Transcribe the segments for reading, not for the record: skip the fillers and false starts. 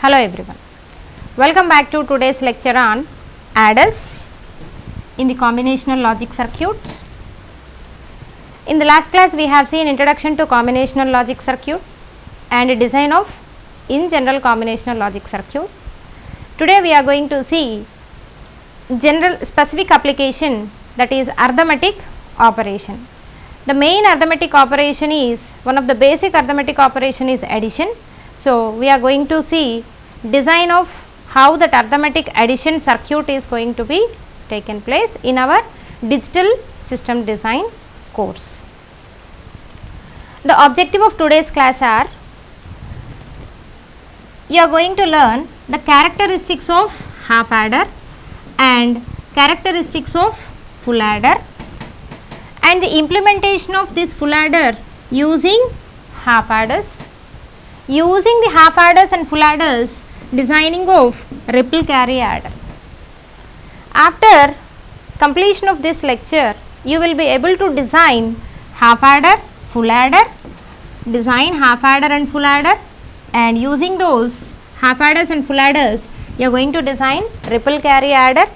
Hello everyone, welcome back to today's lecture on adders in the combinational logic circuit. In the last class we have seen introduction to combinational logic circuit and design of in general combinational logic circuit. Today we are going to see general specific application, that is arithmetic operation. The main arithmetic operation is, one of the basic arithmetic operation is addition. So, we are going to see design of how that arithmetic addition circuit is going to be taken place in our digital system design course. The objective of today's class are, you are going to learn the characteristics of half adder and characteristics of full adder and the implementation of this full adder using half adders, using the half adders and full adders, designing of ripple carry adder. After completion of this lecture, you will be able to design half adder, full adder, design half adder and full adder, and using those half adders and full adders, you are going to design ripple carry adder,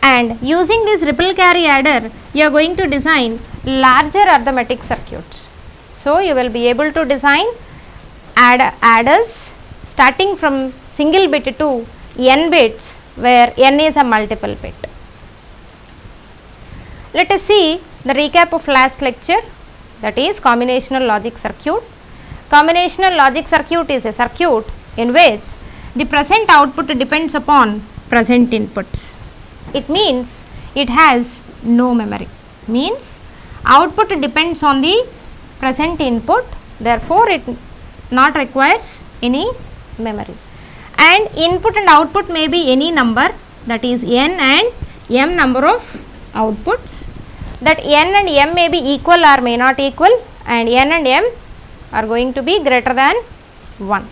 and using this ripple carry adder, you are going to design larger arithmetic circuits. So, you will be able to design adders starting from single bit to n bits, where n is a multiple bit. Let us see the recap of last lecture, that is combinational logic circuit. Combinational logic circuit is a circuit in which the present output depends upon present inputs. It means it has no memory, means output depends on the present input, therefore it not requires any memory, and input and output may be any number, that is n and m number of outputs, that n and m may be equal or may not equal, and n and m are going to be greater than 1.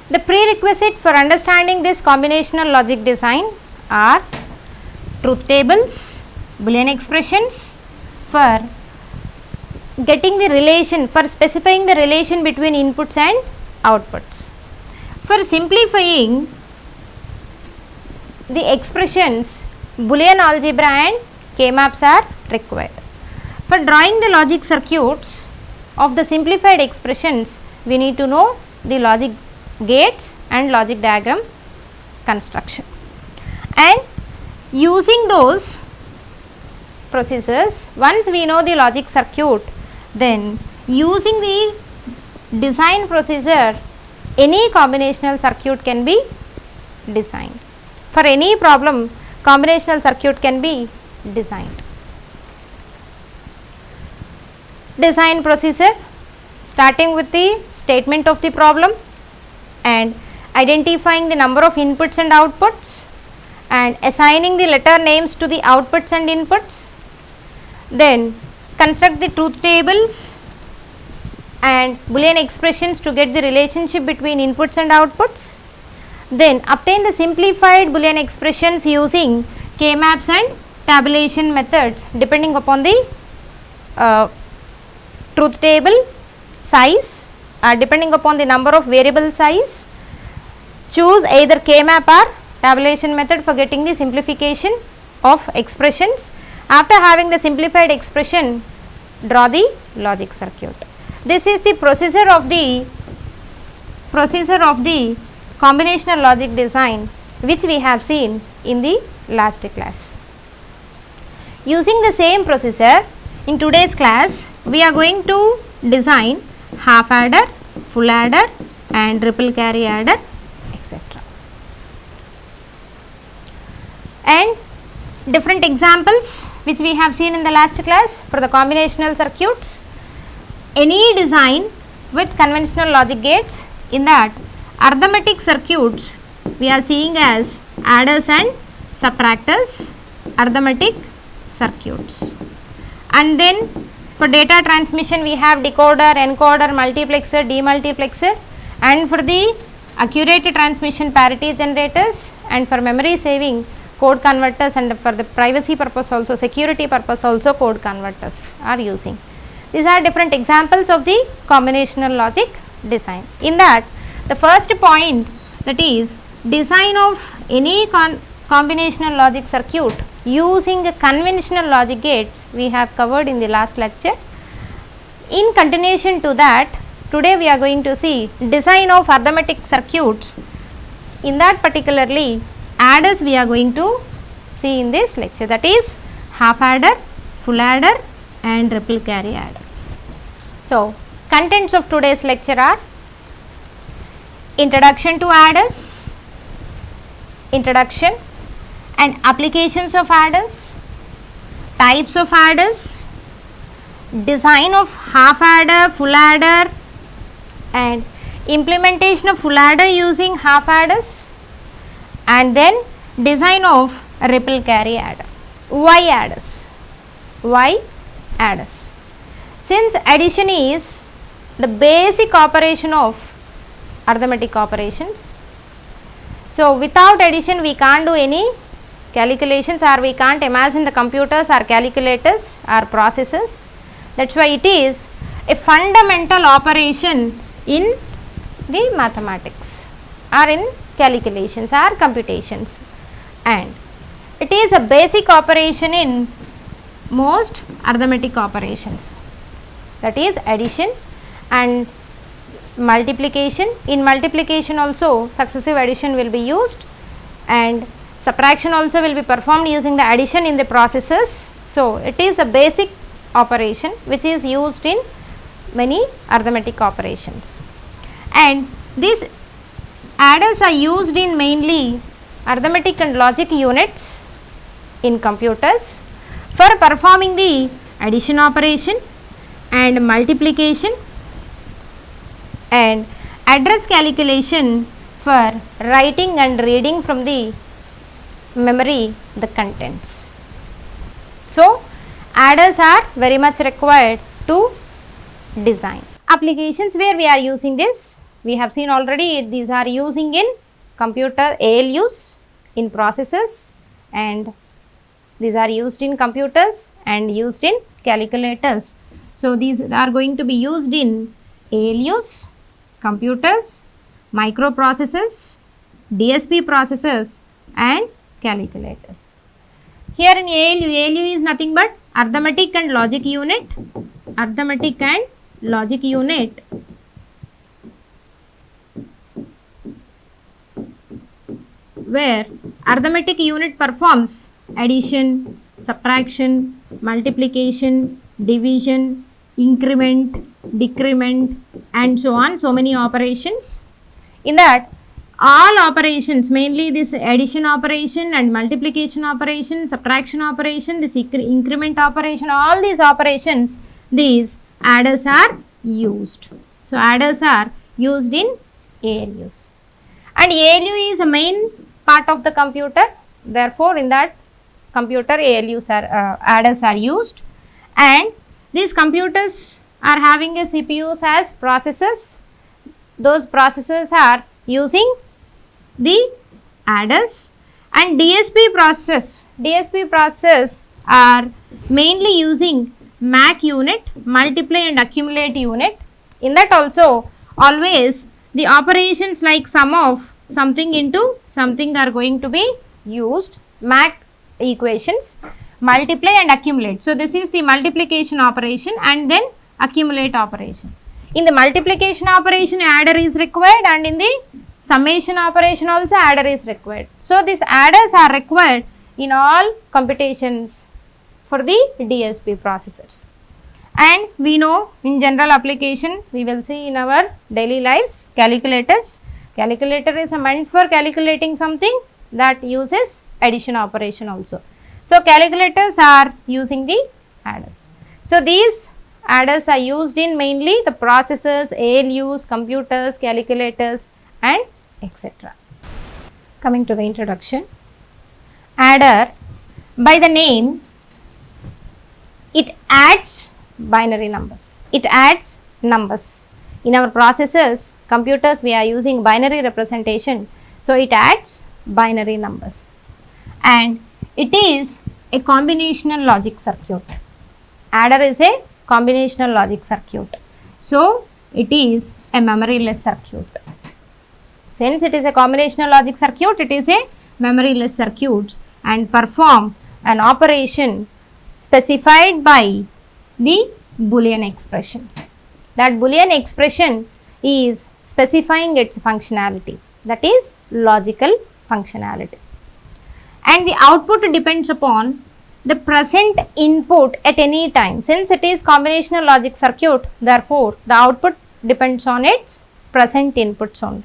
The prerequisite for understanding this combinational logic design are truth tables, Boolean expressions, for getting the relation, for specifying the relation between inputs and outputs. For simplifying the expressions, Boolean algebra and K-maps are required. For drawing the logic circuits of the simplified expressions, we need to know the logic gates and logic diagram construction, and using those procedures, once we know the logic circuit, then using the design procedure, any combinational circuit can be designed. For any problem, combinational circuit can be designed. Design procedure, starting with the statement of the problem and identifying the number of inputs and outputs and assigning the letter names to the outputs and inputs, then construct the truth tables and Boolean expressions to get the relationship between inputs and outputs, then obtain the simplified Boolean expressions using K-maps and tabulation methods depending upon the truth table size, depending upon the number of variable size. Choose either K-map or tabulation method for getting the simplification of expressions. After having the simplified expression, draw the logic circuit. This is the procedure of the combinational logic design, which we have seen in the last class. Using the same procedure, in today's class, we are going to design half adder, full adder and ripple carry adder, etc. And different examples which we have seen in the last class for the combinational circuits. Any design with conventional logic gates, in that arithmetic circuits we are seeing as adders and subtractors, arithmetic circuits. And then for data transmission we have decoder, encoder, multiplexer, demultiplexer, and for the accurate transmission parity generators, and for memory saving code converters, and for the privacy purpose also, security purpose also code converters are using. These are different examples of the combinational logic design. In that, the first point, that is design of any combinational logic circuit using conventional logic gates, we have covered in the last lecture. In continuation to that, today we are going to see design of arithmetic circuits. In that particularly, adders we are going to see in this lecture, that is half adder, full adder and ripple carry adder. So, contents of today's lecture are introduction to adders, introduction and applications of adders, types of adders, design of half adder, full adder and implementation of full adder using half adders, and then design of ripple carry adder. Why adders? Why adders? Since addition is the basic operation of arithmetic operations, so without addition we can't do any calculations, or we can't imagine the computers or calculators or processors. That's why it is a fundamental operation in the mathematics or in calculations or computations, and it is a basic operation in most arithmetic operations, that is addition and multiplication. In multiplication also successive addition will be used, and subtraction also will be performed using the addition in the processes. So, it is a basic operation which is used in many arithmetic operations, and these adders are used in mainly arithmetic and logic units in computers for performing the addition operation and multiplication and address calculation for writing and reading from the memory the contents. So, adders are very much required to design. Applications where we are using this, we have seen already, these are using in computer ALUs, in processors, and these are used in computers and used in calculators. So, these are going to be used in ALUs, computers, microprocessors, DSP processors and calculators. Here in ALU is nothing but arithmetic and logic unit, arithmetic and logic unit where arithmetic unit performs addition, subtraction, multiplication, division, increment, decrement and so on, so many operations. In that, all operations, mainly this addition operation and multiplication operation, subtraction operation, this increment operation, all these operations, these adders are used. So, adders are used in ALUs, and ALU is a main part of the computer, therefore, in that computer ALUs are adders are used, and these computers are having a CPUs as processors. Those processors are using the adders, and DSP processors are mainly using MAC unit, multiply and accumulate unit. In that also, always the operations like sum of something into something are going to be used, MAC equations, multiply and accumulate. So, this is the multiplication operation and then accumulate operation. In the multiplication operation, adder is required, and in the summation operation also adder is required. So, these adders are required in all computations for the DSP processors. And we know in general application, we will see in our daily lives calculators. Calculator is meant for calculating something that uses addition operation also. So, calculators are using the adders. So, these adders are used in mainly the processors, ALUs, computers, calculators and etc. Coming to the introduction, adder by the name, it adds binary numbers. It adds numbers. In our processors, computers, we are using binary representation. So, it adds binary numbers, and it is a combinational logic circuit. Adder is a combinational logic circuit. So it is a memoryless circuit. Since it is a combinational logic circuit, it is a memoryless circuit and perform an operation specified by the Boolean expression. That Boolean expression is specifying its functionality, that is logical functionality. And the output depends upon the present input at any time. Since it is combinational logic circuit, therefore the output depends on its present inputs only.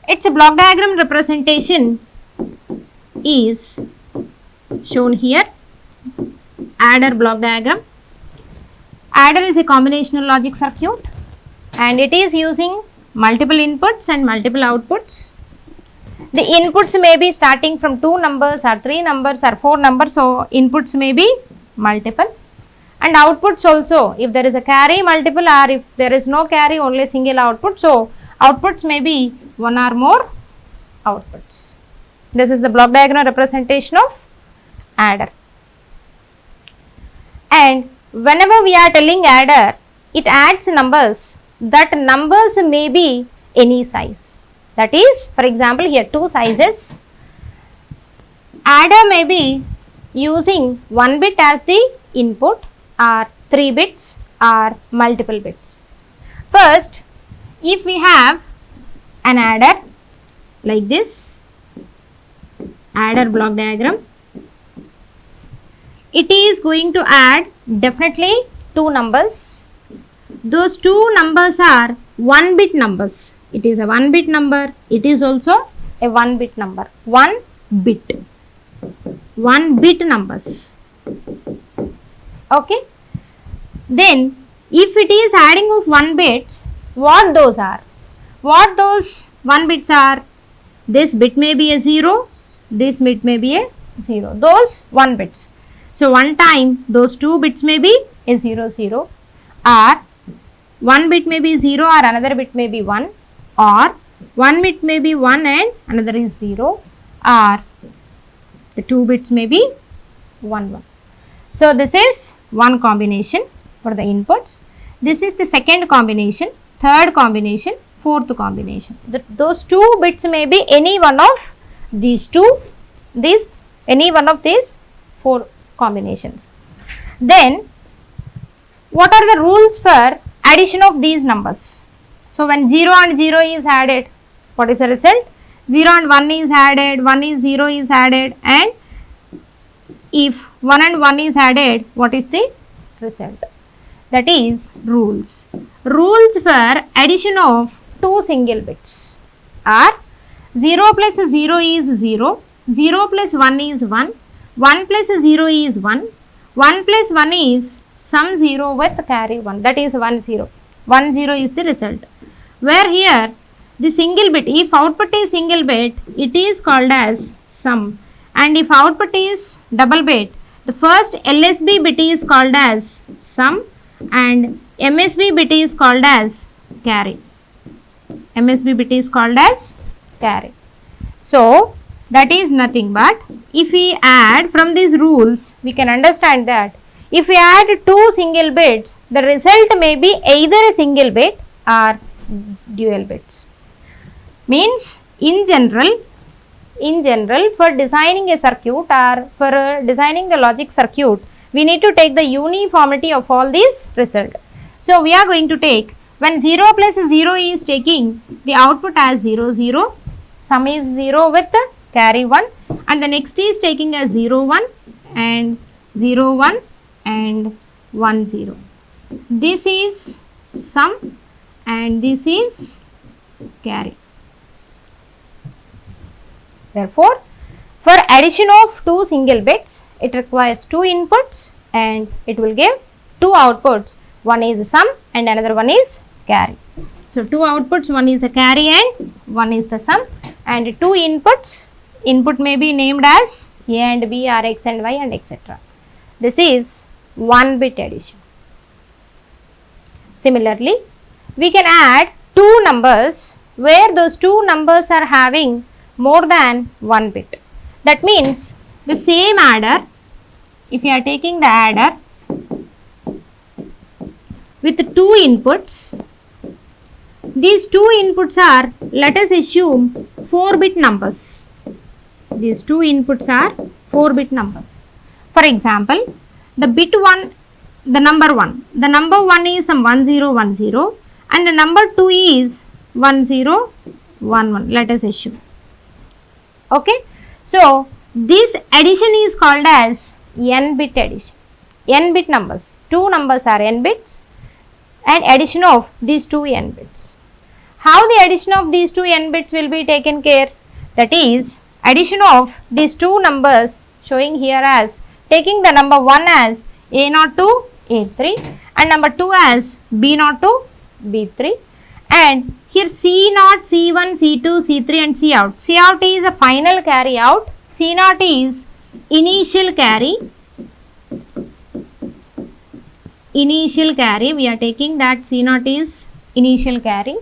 Its block diagram representation is shown here. Adder block diagram. Adder is a combinational logic circuit and it is using multiple inputs and multiple outputs. The inputs may be starting from 2 numbers or 3 numbers or 4 numbers, so inputs may be multiple, and outputs also, if there is a carry, multiple, or if there is no carry, only single output, so outputs may be 1 or more outputs. This is the block diagram representation of adder. And whenever we are telling adder, it adds numbers. That numbers may be any size. That is, for example, here 2 sizes. Adder may be using 1 bit as the input, or 3 bits, or multiple bits. First, if we have an adder like this, adder block diagram, it is going to add definitely 2 numbers. Those 2 numbers are 1 bit numbers. It is a 1 bit number. It is also a 1 bit number. 1 bit. 1 bit numbers. Okay. Then, if it is adding of 1 bits, what those are? What those 1 bits are? This bit may be a 0. This bit may be a 0. Those 1 bits. So, one time those 2 bits may be a 0, 0, or 1 bit may be 0 or another bit may be 1, or 1 bit may be 1 and another is 0, or the 2 bits may be 1, 1. So, this is one combination for the inputs. This is the second combination, third combination, fourth combination. Those 2 bits may be any one of these 4 combinations. Then, what are the rules for addition of these numbers? So, when 0 and 0 is added, what is the result? 0 and 1 is added, 1 is 0 is added, and if 1 and 1 is added, what is the result? That is rules. Rules for addition of 2 single bits are 0 plus 0 is 0, 0 plus 1 is 1, 1 plus 0 is 1, 1 plus 1 is some 0 with carry 1, that is 1 0. 1 0 is the result. Where here the single bit, if output is single bit, it is called as sum, and if output is double bit, the first LSB bit is called as sum and MSB bit is called as carry. MSB bit is called as carry. So, that is nothing but if we add from these rules, we can understand that if we add 2 single bits, the result may be either a single bit or dual bits. Means in general for designing a circuit or for designing the logic circuit, we need to take the uniformity of all these results. So, we are going to take when 0 plus 0 is taking the output as 0 0, sum is 0 with carry 1, and the next is taking as 0 1 and 0 1 and 1 0. This is sum and this is carry. Therefore, for addition of 2 single bits, it requires 2 inputs and it will give 2 outputs. One is sum and another one is carry. So, 2 outputs, one is a carry and one is the sum, and 2 inputs, input may be named as A and B or X and Y and etc. This is 1 bit addition. Similarly, we can add 2 numbers where those 2 numbers are having more than 1 bit. That means the same adder, if you are taking the adder with two inputs. These two inputs are, let us assume, 4-bit numbers. These two inputs are 4-bit numbers. For example, the bit 1, the number 1 is some 1010 and the number 2 is 1011, let us assume. Okay, so this addition is called as n-bit addition. N-bit numbers, two numbers are n bits and addition of these two n bits. How the addition of these two n bits will be taken care? That is, addition of these two numbers showing here as taking the number 1 as A0 to A3 and number 2 as B0 to B3, and here C0, C1, C2, C3 and C out. C out is a final carry out, C0 is initial carry. Initial carry, we are taking that C0 is initial carry,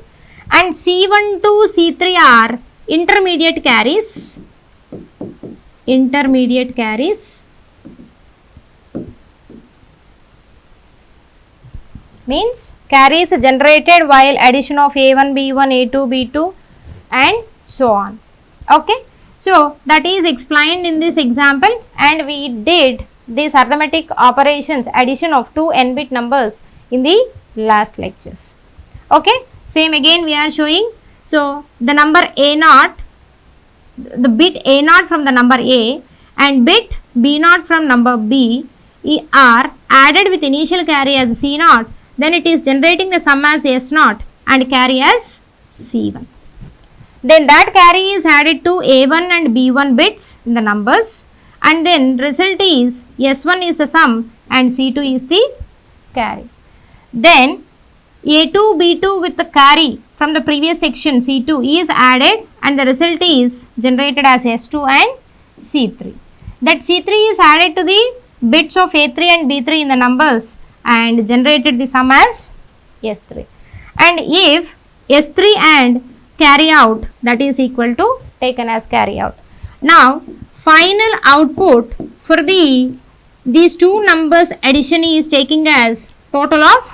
and C1 to C3 are intermediate carries. Intermediate carries means carries generated while addition of A1, B1, A2, B2 and so on. Okay, so that is explained in this example, and we did these arithmetic operations, addition of two n-bit numbers in the last lectures. Okay, same again we are showing. So the number A0, the bit A0 from the number A and bit B0 from number B are added with initial carry as C0, then it is generating the sum as S0 and carry as C1. Then that carry is added to A1 and B1 bits in the numbers, and then result is S1 is the sum and C2 is the carry. Then A2, B2 with the carry from the previous section C2 is added and the result is generated as S2 and C3. That C3 is added to the bits of A3 and B3 in the numbers and generated the sum as S3. And if S3 and carry out, that is equal to taken as carry out. Now final output for these two numbers addition is taking as total of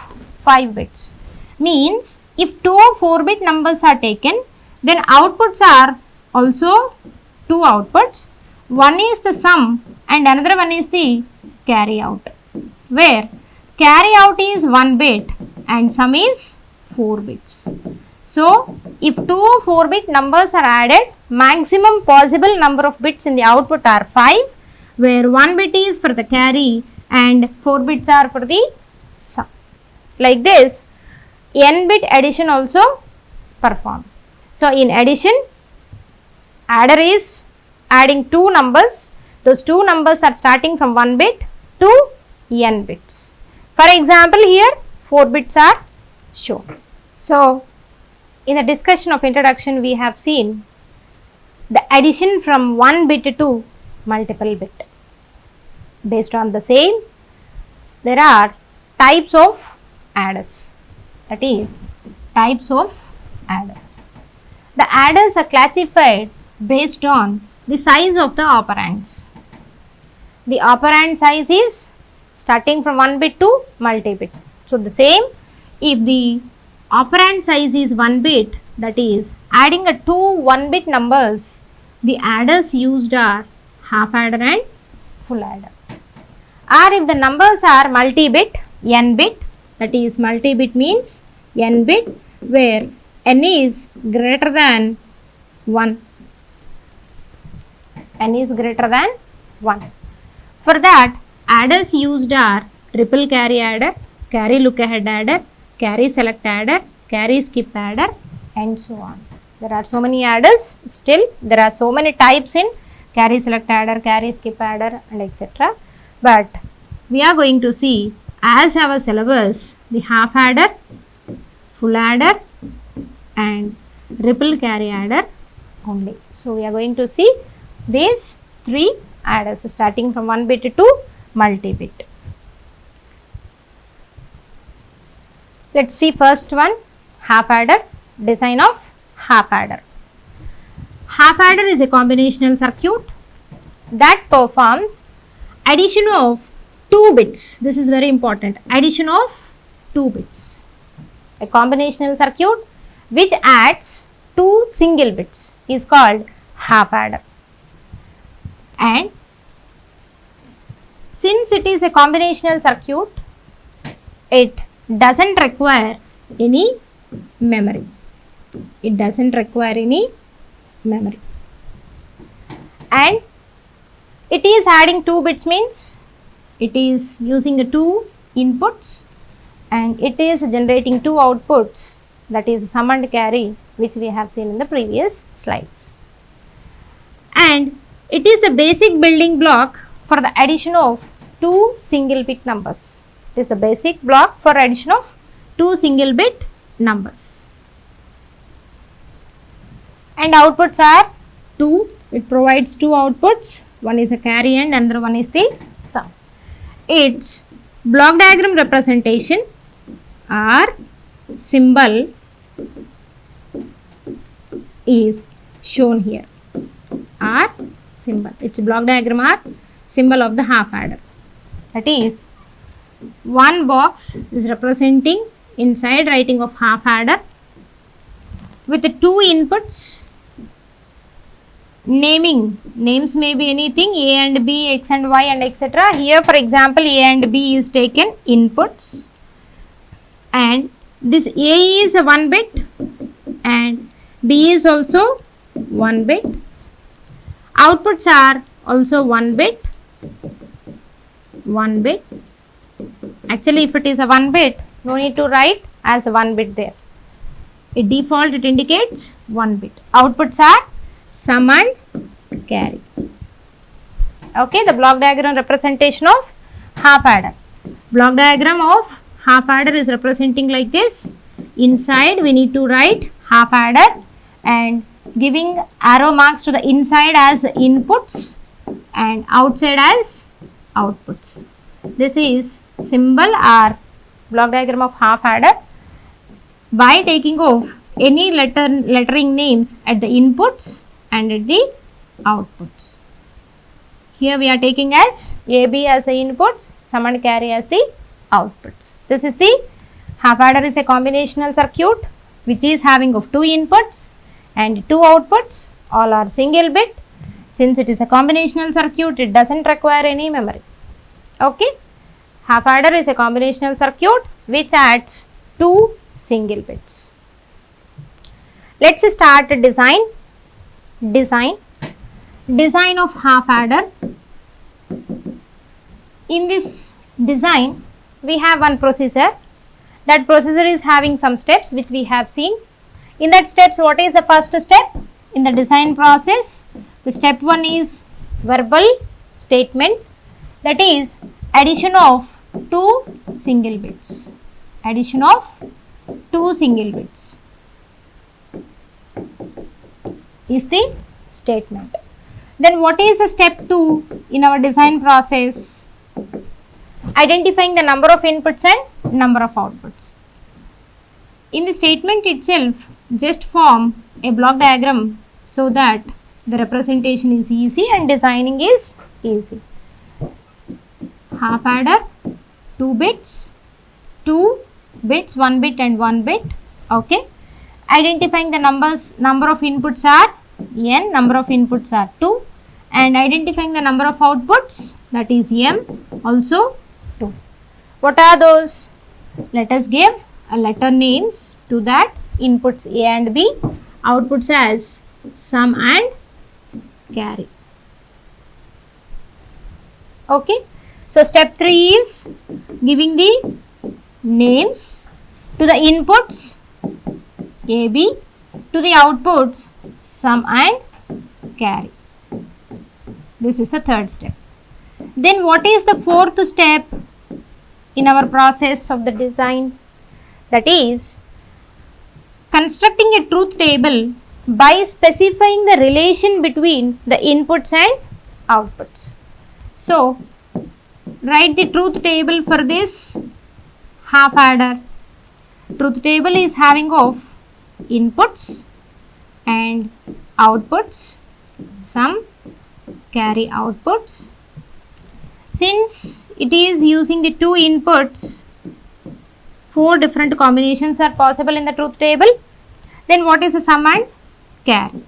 5 bits. Means if two 4-bit numbers are taken, then outputs are also two outputs. One is the sum and another one is the carry out, where carry out is 1 bit and sum is 4 bits. So if two 4-bit numbers are added, maximum possible number of bits in the output are 5, where 1 bit is for the carry and 4 bits are for the sum. Like this, n-bit addition also performed. So in addition, adder is adding two numbers. Those two numbers are starting from 1 bit to n bits. For example, here 4 bits are shown. So in the discussion of introduction, we have seen the addition from 1 bit to multiple bit. Based on the same, there are types of adders. That is, types of adders. The adders are classified based on the size of the operands. The operand size is starting from 1 bit to multi-bit. So the same, if the operand size is 1 bit, that is adding a two 1-bit numbers, the adders used are half adder and full adder. Or if the numbers are multi-bit, n bit, that is multi-bit means n bit, where n is greater than 1. N is greater than 1. For that, adders used are triple carry adder, carry look ahead adder, carry select adder, carry skip adder and so on. There are so many adders, still there are so many types in carry select adder, carry skip adder and etc. But we are going to see as our syllabus the half adder, full adder and ripple carry adder only. So we are going to see these 3 adders starting from 1 bit to multi-bit. Let us see first one, half adder, design of half adder. Half adder is a combinational circuit that performs addition of 2 bits. This is very important. Addition of 2 bits. A combinational circuit which adds 2 single bits is called half adder. And since it is a combinational circuit, it doesn't require any memory. It doesn't require any memory. And it is adding 2 bits means it is using 2 inputs and it is generating 2 outputs, that is sum and carry, which we have seen in the previous slides. And it is a basic building block for the addition of 2 single bit numbers. It is the basic block for addition of 2 single bit numbers. And outputs are 2. It provides 2 outputs. One is a carry and another one is the sum. Its block diagram representation or symbol is shown here. Or symbol. Its block diagram or symbol of the half adder. That is, one box is representing inside writing of half adder with the 2 inputs. Names may be anything, A and B, X and Y and etc. Here for example A and B is taken inputs, and this A is a 1 bit and B is also 1 bit. Outputs are also 1 bit. Actually if it is a 1 bit, no need to write as a 1 bit there. It default it indicates 1 bit. Outputs are sum and carry. Okay, the block diagram representation of half adder. Block diagram of half adder is representing like this. Inside we need to write half adder and giving arrow marks to the inside as inputs and outside as outputs. This is symbol or block diagram of half adder. By taking off any lettering names at the inputs and at the outputs. Here we are taking as AB as the inputs, sum and carry as the outputs. This is the half adder is a combinational circuit which is having of 2 inputs and 2 outputs. All are single bit. Since it is a combinational circuit, it doesn't require any memory. Okay. Half adder is a combinational circuit which adds 2 single bits. Let's start design of half adder. In this design we have one procedure. That procedure is having some steps which we have seen. In that steps, what is the first step in the design process? The step 1 is verbal statement, that is addition of 2 single bits. Addition of 2 single bits is the statement. Then what is the step 2 in our design process? Identifying the number of inputs and number of outputs. In the statement itself, just form a block diagram so that the representation is easy and designing is easy. Half adder, 2 bits, 1 bit and 1 bit. Okay. Identifying the number of inputs are n, number of inputs are 2, and identifying the number of outputs, that is m, also 2. What are those? Let us give a letter names to that. Inputs A and B, outputs as sum and carry. Okay. So step 3 is giving the names to the inputs A, B, to the outputs sum and carry. This is the third step. Then what is the fourth step in our process of the design? That is constructing a truth table by specifying the relation between the inputs and outputs. So write the truth table for this half adder. Truth table is having of inputs and outputs, sum, carry, outputs. Since it is using the 2 inputs, 4 different combinations are possible in the truth table. Then what is the sum and carry?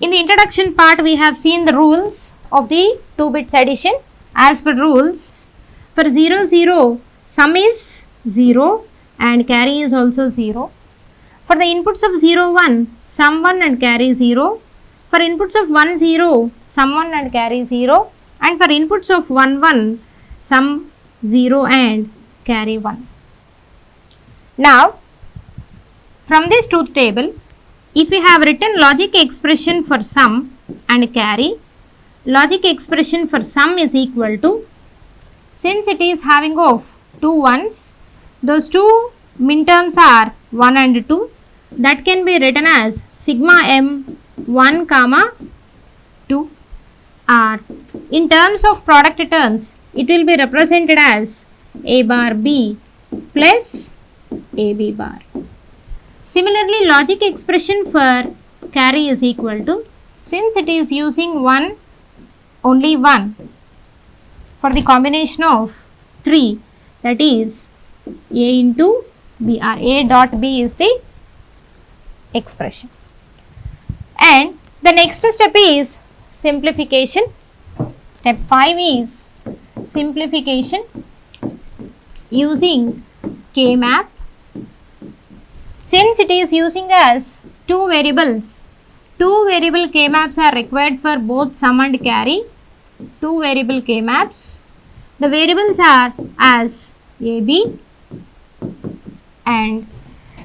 In the introduction part, we have seen the rules of the 2 bits addition. As per rules, for 0 0, sum is 0 and carry is also 0. For the inputs of 0 1, sum 1 and carry 0. For inputs of 1 0, sum 1 and carry 0. And for inputs of 1 1, sum 0 and carry 1. Now, from this truth table, if we have written logic expression for sum and carry, logic expression for sum is equal to, since it is having of 2 ones, those 2 min terms are 1 and 2, that can be written as sigma m 1 comma 2, or in terms of product terms, it will be represented as a bar b plus ab bar. Similarly, logic expression for carry is equal to, since it is using only 1 for the combination of 3, that is a into b, or a dot b is the expression. And the next step is simplification. Step 5 is simplification using K-map. Since it is using as 2 variables, 2 variable K-maps are required for both sum and carry. 2 variable K-maps. The variables are as AB and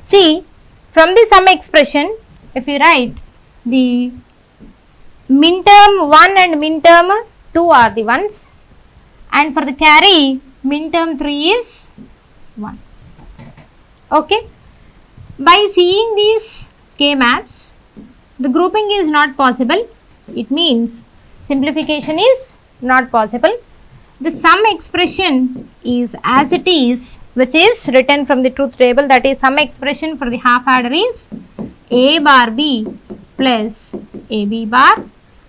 C. From the sum expression, if you write the min term 1 and min term 2 are the ones, and for the carry, min term 3 is 1. Okay. By seeing these K-maps, the grouping is not possible. It means simplification is not possible. The sum expression is as it is, which is written from the truth table, that is sum expression for the half adder is a bar b plus ab bar,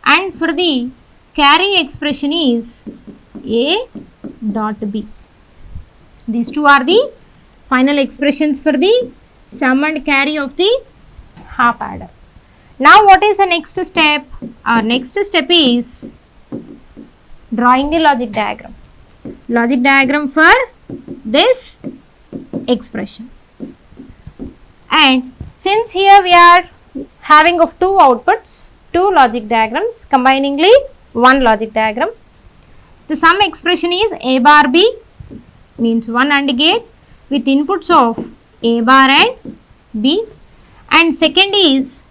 and for the carry expression is a dot b. These two are the final expressions for the sum and carry of the half adder. Now what is the next step? Our next step is drawing the logic diagram. Logic diagram for this expression. And since here we are having of 2 outputs, 2 logic diagrams, combiningly 1 logic diagram. The sum expression is a bar b, means 1 AND gate with inputs of a bar and b, and second is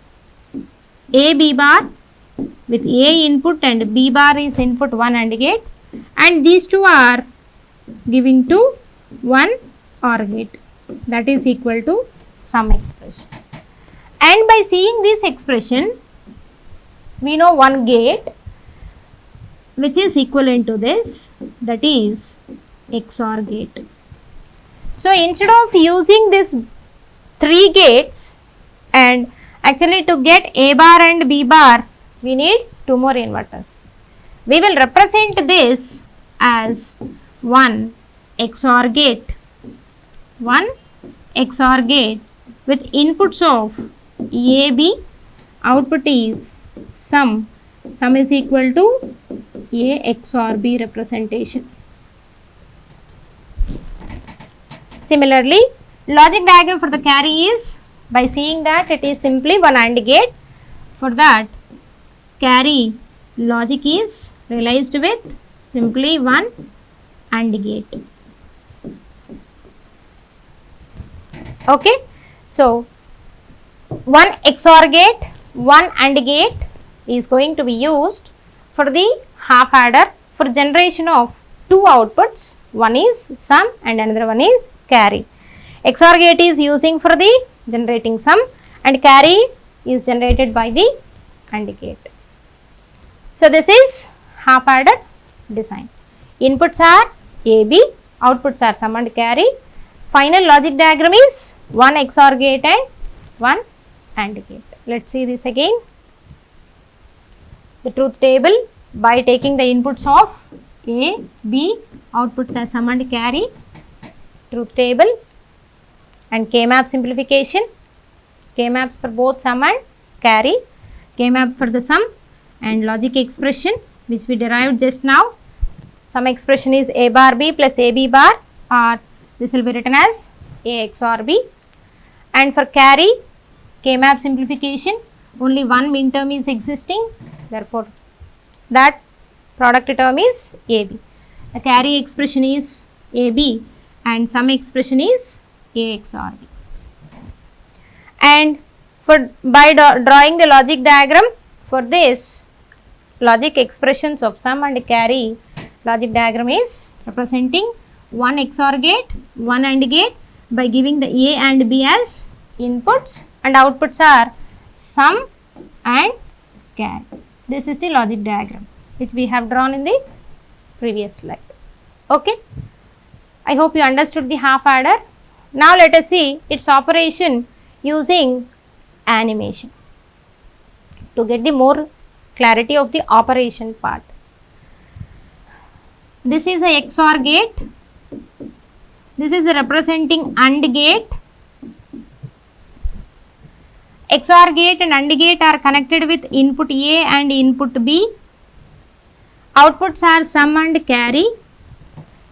a b bar with a input and b bar is input 1 AND gate, and these two are giving to 1 OR gate, that is equal to sum expression. And by seeing this expression, we know one gate which is equivalent to this, that is XOR gate. So instead of using this 3 gates, and actually to get a bar and b bar, we need 2 more inverters. We will represent this as 1 XOR gate, 1 XOR gate with inputs of AB, output is sum is equal to A XOR B representation. Similarly, logic diagram for the carry is, by seeing that it is simply 1 AND gate, for that carry logic is realized with simply 1 AND gate. Okay, so 1 XOR gate, 1 AND gate is going to be used for the half adder for generation of 2 outputs. One is sum and another one is carry. XOR gate is using for the generating sum and carry is generated by the AND gate. So this is half adder design. Inputs are AB, outputs are sum and carry. Final logic diagram is 1 XOR gate and 1 AND gate. Let's see this again. The truth table, by taking the inputs of A, B, outputs are sum and carry. truth table, and K-map simplification, K-maps for both sum and carry, K-map for the sum, and logic expression which we derived just now. Sum expression is A bar B plus AB bar, or this will be written as A XOR B. And for carry, K-map simplification, only one min term is existing, therefore that product term is AB. The carry expression is AB and sum expression is A XOR B. And by drawing the logic diagram for this, logic expressions of sum and carry, logic diagram is representing one XOR gate, one AND gate by giving the A and B as inputs, and outputs are sum and carry. This is the logic diagram which we have drawn in the previous slide. Okay, I hope you understood the half adder. Now let us see its operation using animation to get the more clarity of the operation part. This is a XOR gate, this is representing AND gate. XOR gate and AND gate are connected with input A and input B. Outputs are sum and carry.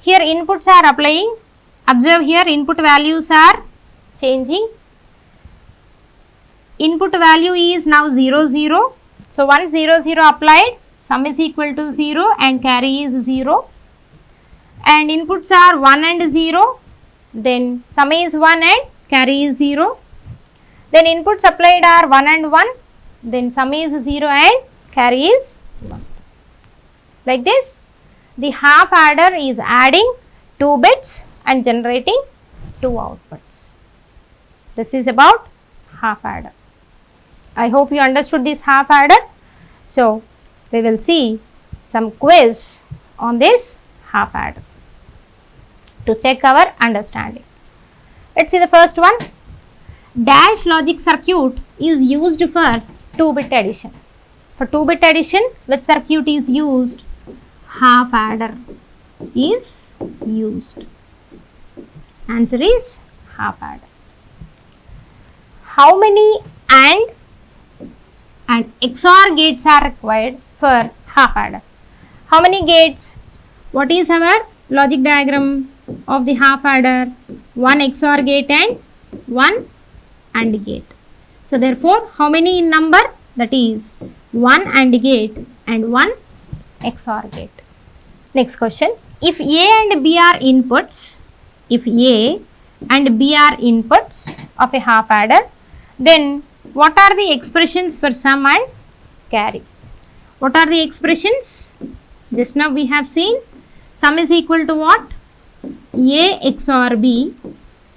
Here inputs are applying. Observe here, input values are changing. Input value is now 0 0. So once 0 0 applied, sum is equal to 0 and carry is 0. And inputs are 1 and 0. Then sum is 1 and carry is 0. Then inputs applied are 1 and 1, then sum is 0 and carry is 1. Like this, the half adder is adding 2 bits and generating 2 outputs. This is about half adder. I hope you understood this half adder. So, we will see some quiz on this half adder to check our understanding. Let's see the first one. Dash logic circuit is used for 2-bit addition. For 2-bit addition, which circuit is used? Half adder is used. Answer is half adder. How many AND and XOR gates are required for half adder? How many gates? What is our logic diagram of the half adder? One XOR gate and one AND gate. So therefore, how many in number? That is one AND gate and one XOR gate. Next question. If A and B are inputs, if A and B are inputs of a half adder, then what are the expressions for sum and carry? What are the expressions? Just now we have seen sum is equal to what? A XOR B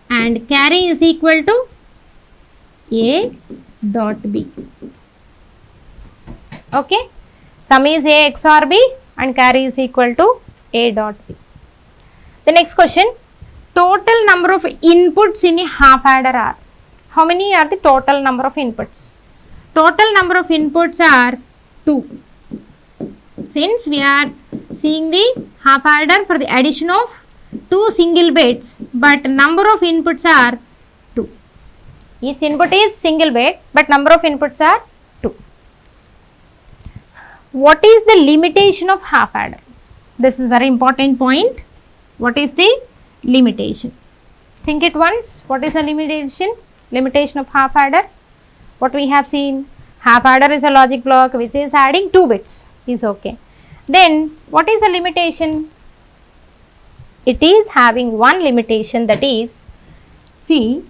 and carry is equal to A dot B. Okay, sum is A XOR B and carry is equal to A dot B. The next question, total number of inputs in a half adder are? How many are the total number of inputs? Total number of inputs are 2. Since we are seeing the half adder for the addition of 2 single bits, but number of inputs are 2. Each input is single bit, but number of inputs are 2. What is the limitation of half adder? This is very important point. What is the limitation? Think it once. What is the limitation? Limitation of half adder. What we have seen? Half adder is a logic block which is adding 2 bits. Is okay. Then what is the limitation? It is having one limitation, that is, see,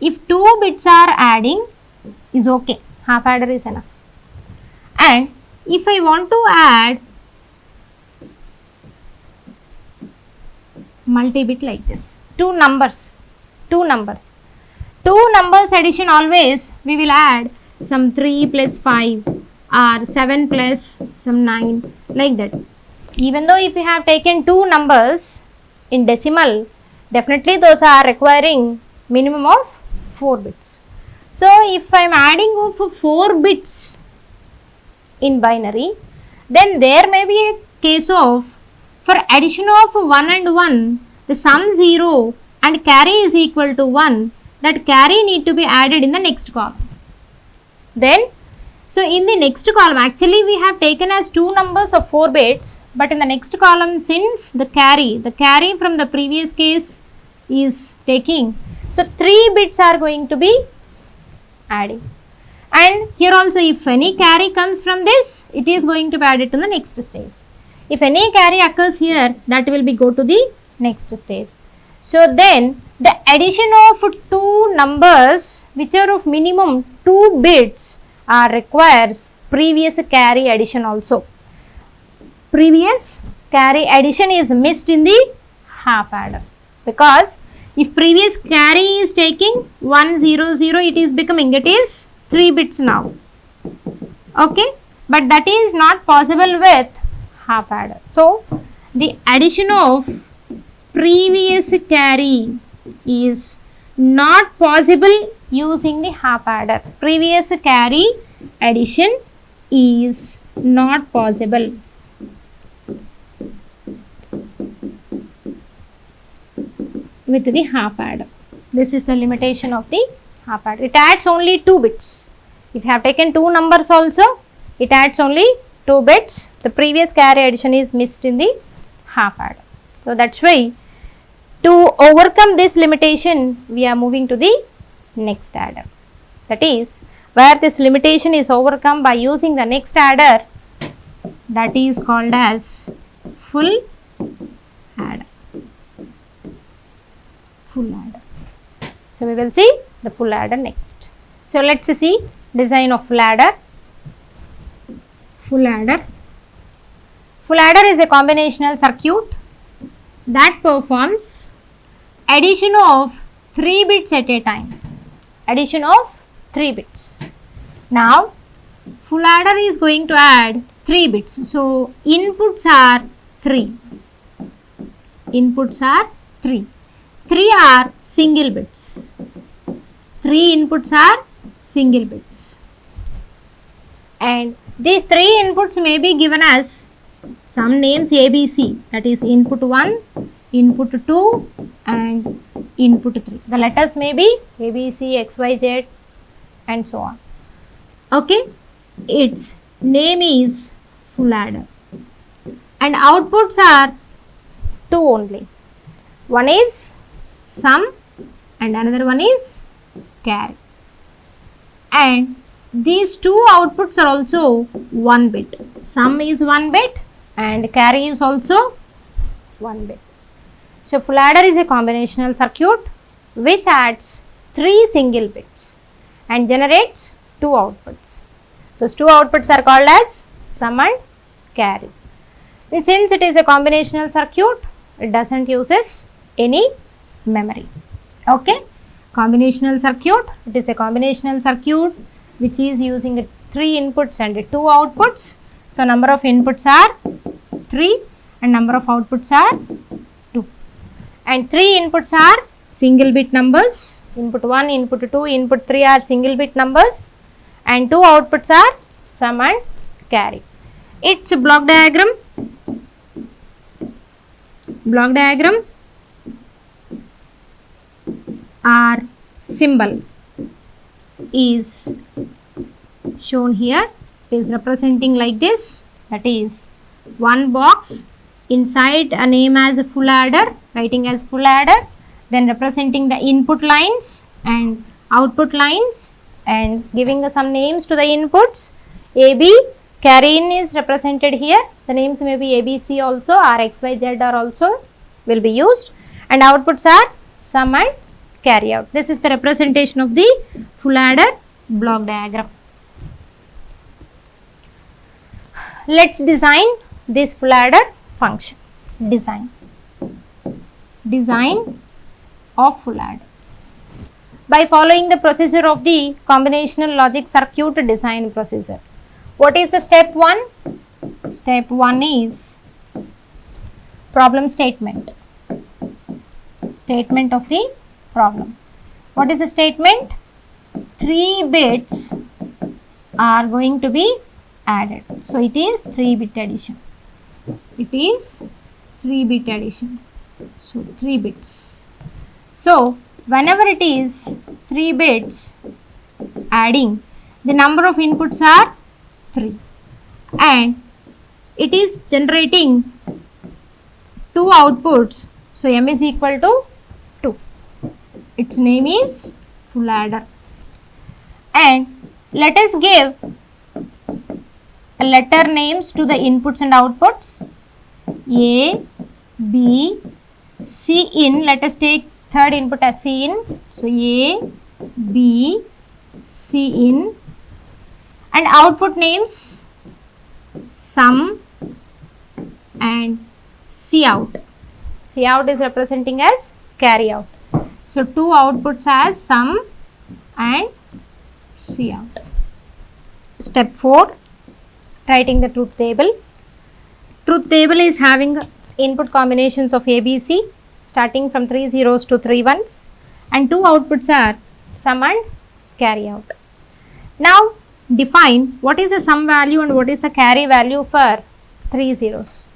if 2 bits are adding is okay, half adder is enough. And if I want to add multi-bit like this, two numbers addition, always we will add some 3 plus 5 or 7 plus some 9 like that. Even though if we have taken 2 numbers in decimal, definitely those are requiring minimum of 4 bits. So if I am adding of 4 bits in binary, then there may be a case of, for addition of 1 and 1, the sum 0 and carry is equal to 1, that carry need to be added in the next column. Then, so in the next column, actually we have taken as two numbers of 4 bits, but in the next column, since the carry from the previous case is taking, so 3 bits are going to be adding. And here also, if any carry comes from this, it is going to be added to the next stage. If any carry occurs here, that will be go to the next stage. So then the addition of two numbers which are of minimum 2 bits requires previous carry addition also. Previous carry addition is missed in the half adder, because if previous carry is taking 1 0 0, it is becoming, it is 3 bits now. Okay, but that is not possible with half adder. So the addition of previous carry is not possible using the half adder. Previous carry addition is not possible. With the half adder. This is the limitation of the half adder. It adds only 2 bits. If you have taken two numbers also, it adds only 2 bits. The previous carry addition is missed in the half adder. So that's why to overcome this limitation, we are moving to the next adder. That is, where this limitation is overcome by using the next adder, that is called as full adder. Full adder. So we will see the full adder next. So let's see design of full adder. Full adder. Full adder is a combinational circuit that performs addition of 3 bits at a time. Addition of 3 bits. Now full adder is going to add 3 bits. So inputs are 3. Inputs are 3. 3 are single bits. 3 inputs are single bits. And these 3 inputs may be given as some names ABC, that is input 1, input 2 and input 3. The letters may be ABC, XYZ and so on. Okay, its name is full adder. And outputs are 2 only. One is sum and another one is carry. And these two outputs are also 1 bit. Sum is 1 bit and carry is also 1 bit. So full adder is a combinational circuit which adds 3 single bits and generates 2 outputs. Those 2 outputs are called as sum and carry. And since it is a combinational circuit, it doesn't uses any memory. Okay, combinational circuit, it is a combinational circuit which is using 3 inputs and 2 outputs. So number of inputs are 3 and number of outputs are 2. And 3 inputs are single bit numbers. Input 1, input 2, input 3 are single bit numbers. And 2 outputs are sum and carry. Its block diagram. Block diagram or symbol is shown here. It is representing like this, that is one box inside a name as a full adder, writing as full adder, then representing the input lines and output lines and giving some names to the inputs. AB, carry in is represented here, the names may be ABC also or XYZ are also will be used, and outputs are sum and carry out. This is the representation of the full adder block diagram. Let's design this full adder function. Design of full adder by following the procedure of the combinational logic circuit design procedure. What is the step 1? Step 1 is problem statement. Statement of the problem. What is the statement? 3 bits are going to be added. So it is 3-bit addition. It is 3-bit addition. So 3 bits. So whenever it is 3 bits adding, the number of inputs are 3 and it is generating 2 outputs. So M is equal to 2. Its name is full adder. And let us give letter names to the inputs and outputs. A, B, C in. Let us take third input as C in. So A, B, C in. And output names sum and C out. C out is representing as carry out. So 2 outputs as sum and C out. Step 4, writing the truth table. Truth table is having input combinations of ABC starting from 3 zeros to 3 ones, and 2 outputs are sum and carry out. Now define what is the sum value and what is the carry value for 3 zeros.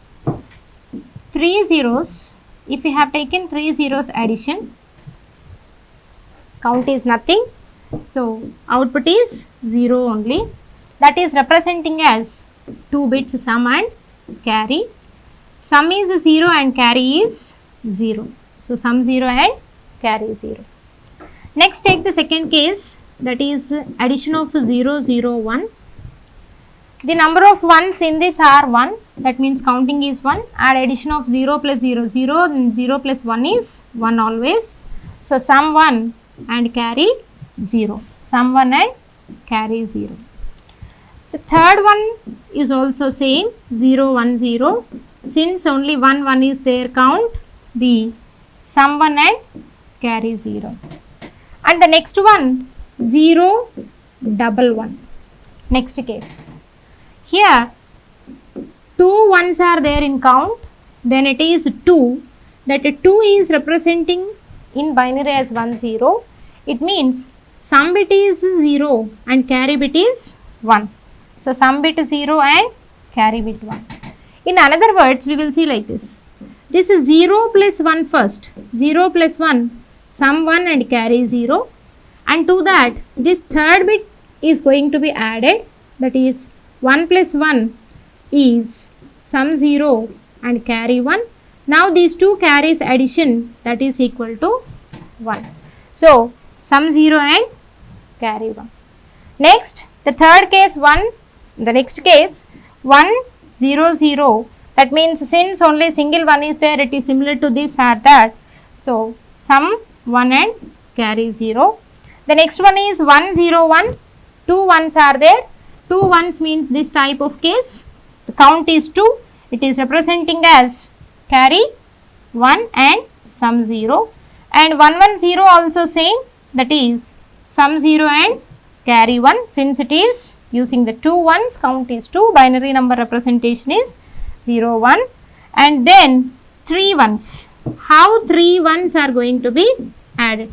3 zeros, if we have taken 3 zeros addition, count is nothing, so output is 0 only. That is representing as 2 bits sum and carry. Sum is 0 and carry is 0. So sum 0 and carry 0. Next take the second case, that is addition of 0, 0, 1. The number of ones in this are 1, that means counting is 1. Add addition of 0 plus 0, 0, and 0 plus 1 is 1 always. So sum 1 and carry 0. Sum 1 and carry 0. The third one is also same, 0, 1, 0. Since only 1, 1 is there, count the sum 1 and carry 0. And the next one, 0, double 1. Next case. Here 2 ones are there in count, then it is 2. That 2 is representing in binary as 1, 0. It means sum bit is 0 and carry bit is 1. So sum bit 0 and carry bit 1. In another words, we will see like this. This is 0 plus 1 first. 0 plus 1, sum 1 and carry 0. And to that, this third bit is going to be added. That is 1 plus 1 is sum 0 and carry 1. Now these two carries addition, that is equal to 1. So sum 0 and carry 1. Next, the third case 1. The next case 1, 0, 0. That means since only single 1 is there, it is similar to this or that. So sum 1 and carry 0. The next one is 1, 0, 1. 2 ones are there. 2 ones means this type of case. The count is 2. It is representing as carry 1 and sum 0. And 1, 1, 0 also same. That is sum 0 and carry 1. Since it is using the 2 ones, count is 2. Binary number representation is 0, 1. And then 3 ones. How 3 ones are going to be added?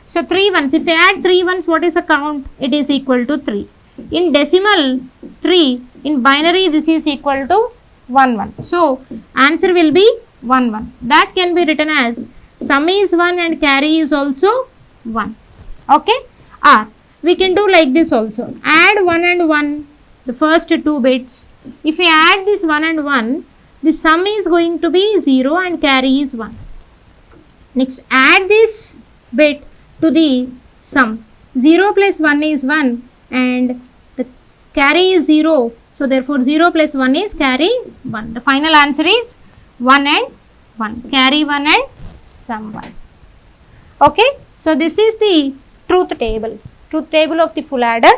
So 3 ones, if you add 3 ones, what is the count? It is equal to 3. In decimal 3, in binary this is equal to 1, 1. So answer will be 1, 1. That can be written as sum is 1 and carry is also 1. Okay? Or we can do like this also. Add 1 and 1, the first 2 bits. If we add this 1 and 1, the sum is going to be 0 and carry is 1. Next, add this bit to the sum. 0 plus 1 is 1 and the carry is 0. So therefore 0 plus 1 is carry 1. The final answer is 1 and 1. Carry 1 and sum 1. Okay. So this is the truth table. Truth table of the full adder.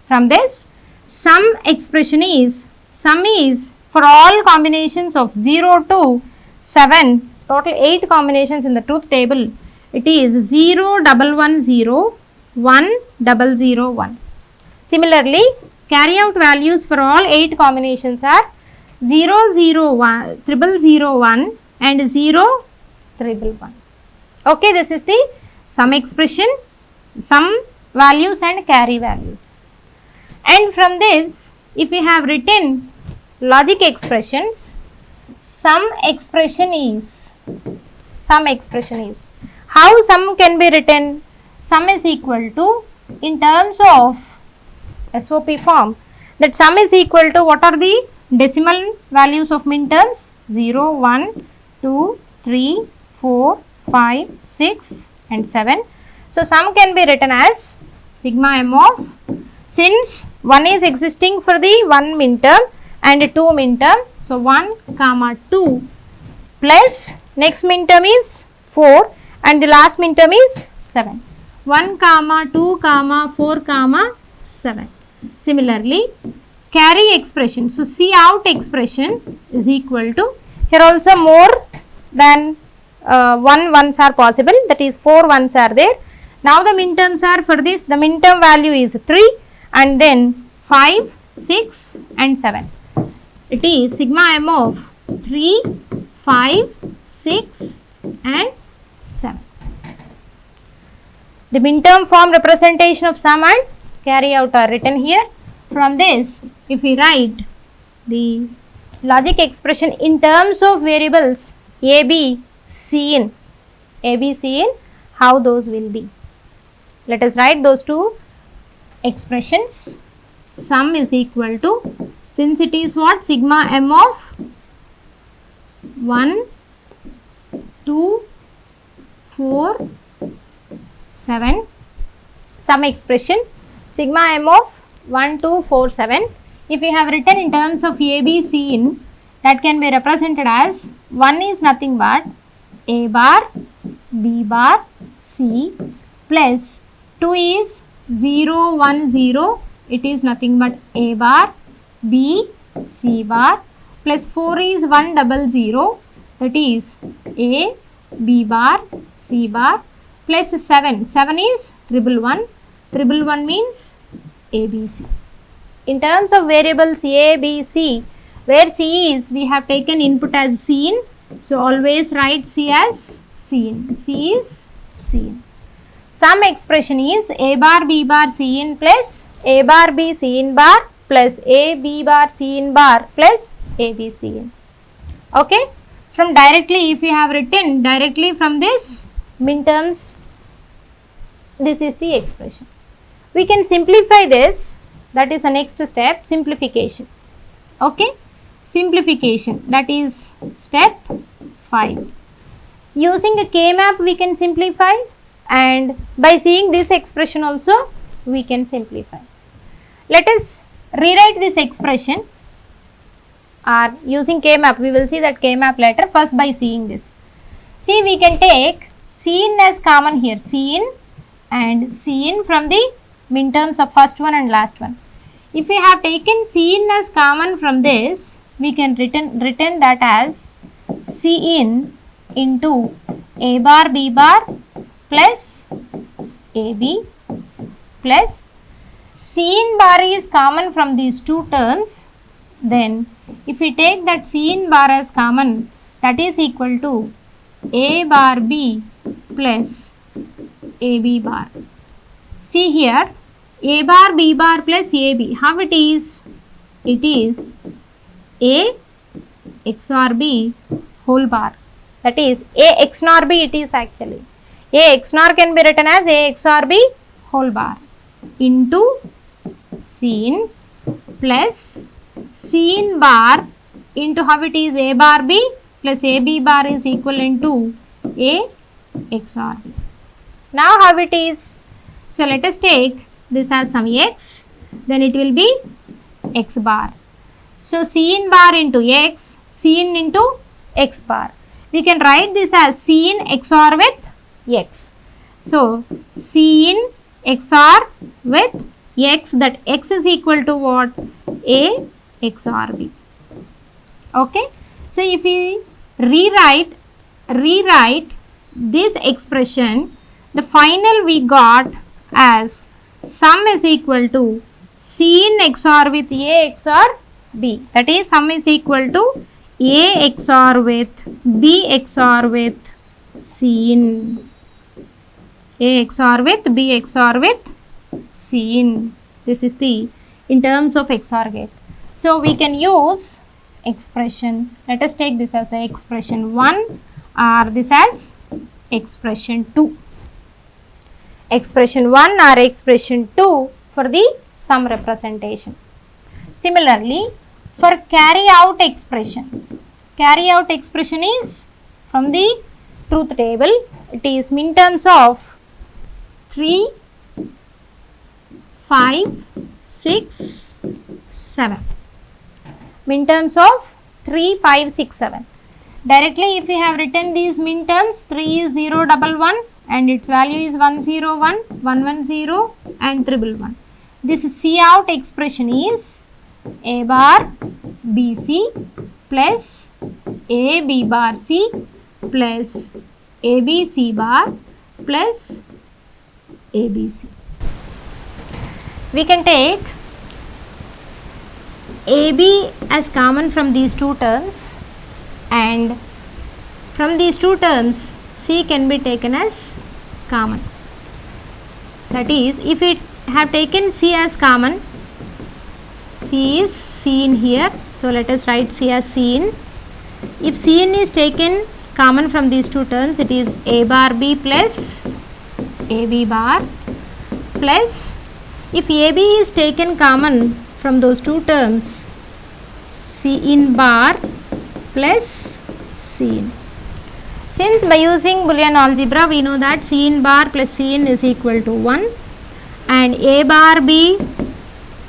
From this, sum expression is, sum is for all combinations of 0 to 7, total 8 combinations in the truth table. It is 0, 1, 1, 0, 1, 0, 0, 1. Similarly, carry out values for all 8 combinations are 0, 0, 1, 0, 0, 1 and 0, 0, 1. Okay, this is the sum expression, sum values and carry values. And from this, if we have written logic expressions, sum expression is, how sum can be written? Sum is equal to, in terms of SOP form, that sum is equal to, what are the decimal values of min terms? 0, 1, 2, 3, 4, 5, 6 and 7. So sum can be written as sigma m of, since 1 is existing for the 1 min term and 2 min term, so 1 comma 2 plus next min term is 4 and the last min term is 7. 1 comma 2 comma 4 comma 7. Similarly, carry expression, so C out expression is equal to, here also more than 1 ones are possible, that is 4 ones are there. Now the min terms are, for this the min term value is 3 and then 5, 6 and 7. It is sigma m of 3, 5, 6 and 7. The min term form representation of sum and carry out are written here. From this, if we write the logic expression in terms of variables a, b, c in, how those will be. Let us write those two expressions. Sum is equal to, since it is what, sigma m of 1, 2, 4, 7, sum expression sigma m of 1, 2, 4, 7. If we have written in terms of a, b, c in, that can be represented as, 1 is nothing but a bar, b bar, c, plus 2 is 0, 1, 0, it is nothing but a bar, b, c bar, plus 4 is 1, 0, 0, that is a, b bar, c bar, plus 7, 7 is 111, 111 means a, b, c. In terms of variables a, b, c, where c is, we have taken input as c in, so always write c as c in, c is c in. Sum expression is a bar, b bar, c in plus a bar, b, c in bar plus a, b bar, c in bar plus a, b, c in. Okay, from directly, if we have written directly from this min terms, this is the expression. We can simplify this, that is the next step, simplification. Okay, simplification, that is step 5. Using a K-map we can simplify, and by seeing this expression also we can simplify. Let us rewrite this expression, or using K-map, we will see that K-map later, first by seeing this. See, we can take C in as common here, C in and C in from the min terms of first one and last one. If we have taken C in as common from this, we can written that as C in into A bar, B bar plus AB plus C in bar is common from these two terms. Then if we take that C in bar as common, that is equal to A bar B plus AB bar. See here, A bar B bar plus AB, how it is? It is A XOR B whole bar. That is A XOR B it is actually. A XOR can be written as A XOR B whole bar into C in plus C in bar into, how it is, A bar B plus AB bar is equivalent to A XOR B. Now how it is? So let us take this as some x, then it will be x bar. So C in bar into x, C in into x bar. We can write this as C in XOR with x. So C in XOR with x, that x is equal to what? A XOR B. Okay. So if we rewrite this expression, the final we got as sum is equal to C in XOR with A XOR B. That is, sum is equal to A XOR with B XOR with C in. A XOR with B XOR with C in. This is the, in terms of XOR gate. So we can use expression, let us take this as the expression 1 or this as expression 2. Expression 1 or expression 2 for the sum representation. Similarly, for carry out expression is from the truth table. It is minterms of 3, 5, 6, 7. Minterms of 3, 5, 6, 7. Directly if we have written these minterms, 3 is 0, 1, 1 and its value is 1, 0, 1, 1, 1, 0 and 1, 1. This C out expression is A bar BC plus AB bar C plus ABC bar plus ABC. We can take AB as common from these two terms, and from these two terms C can be taken as common. That is, if we have taken C as common, C is seen here, so let us write C as seen. If Cn is taken common from these two terms, it is A bar B plus AB bar plus, if AB is taken common from those two terms, Cin bar plus Cin. Since by using Boolean algebra we know that Cin bar plus Cin is equal to 1 and A bar B,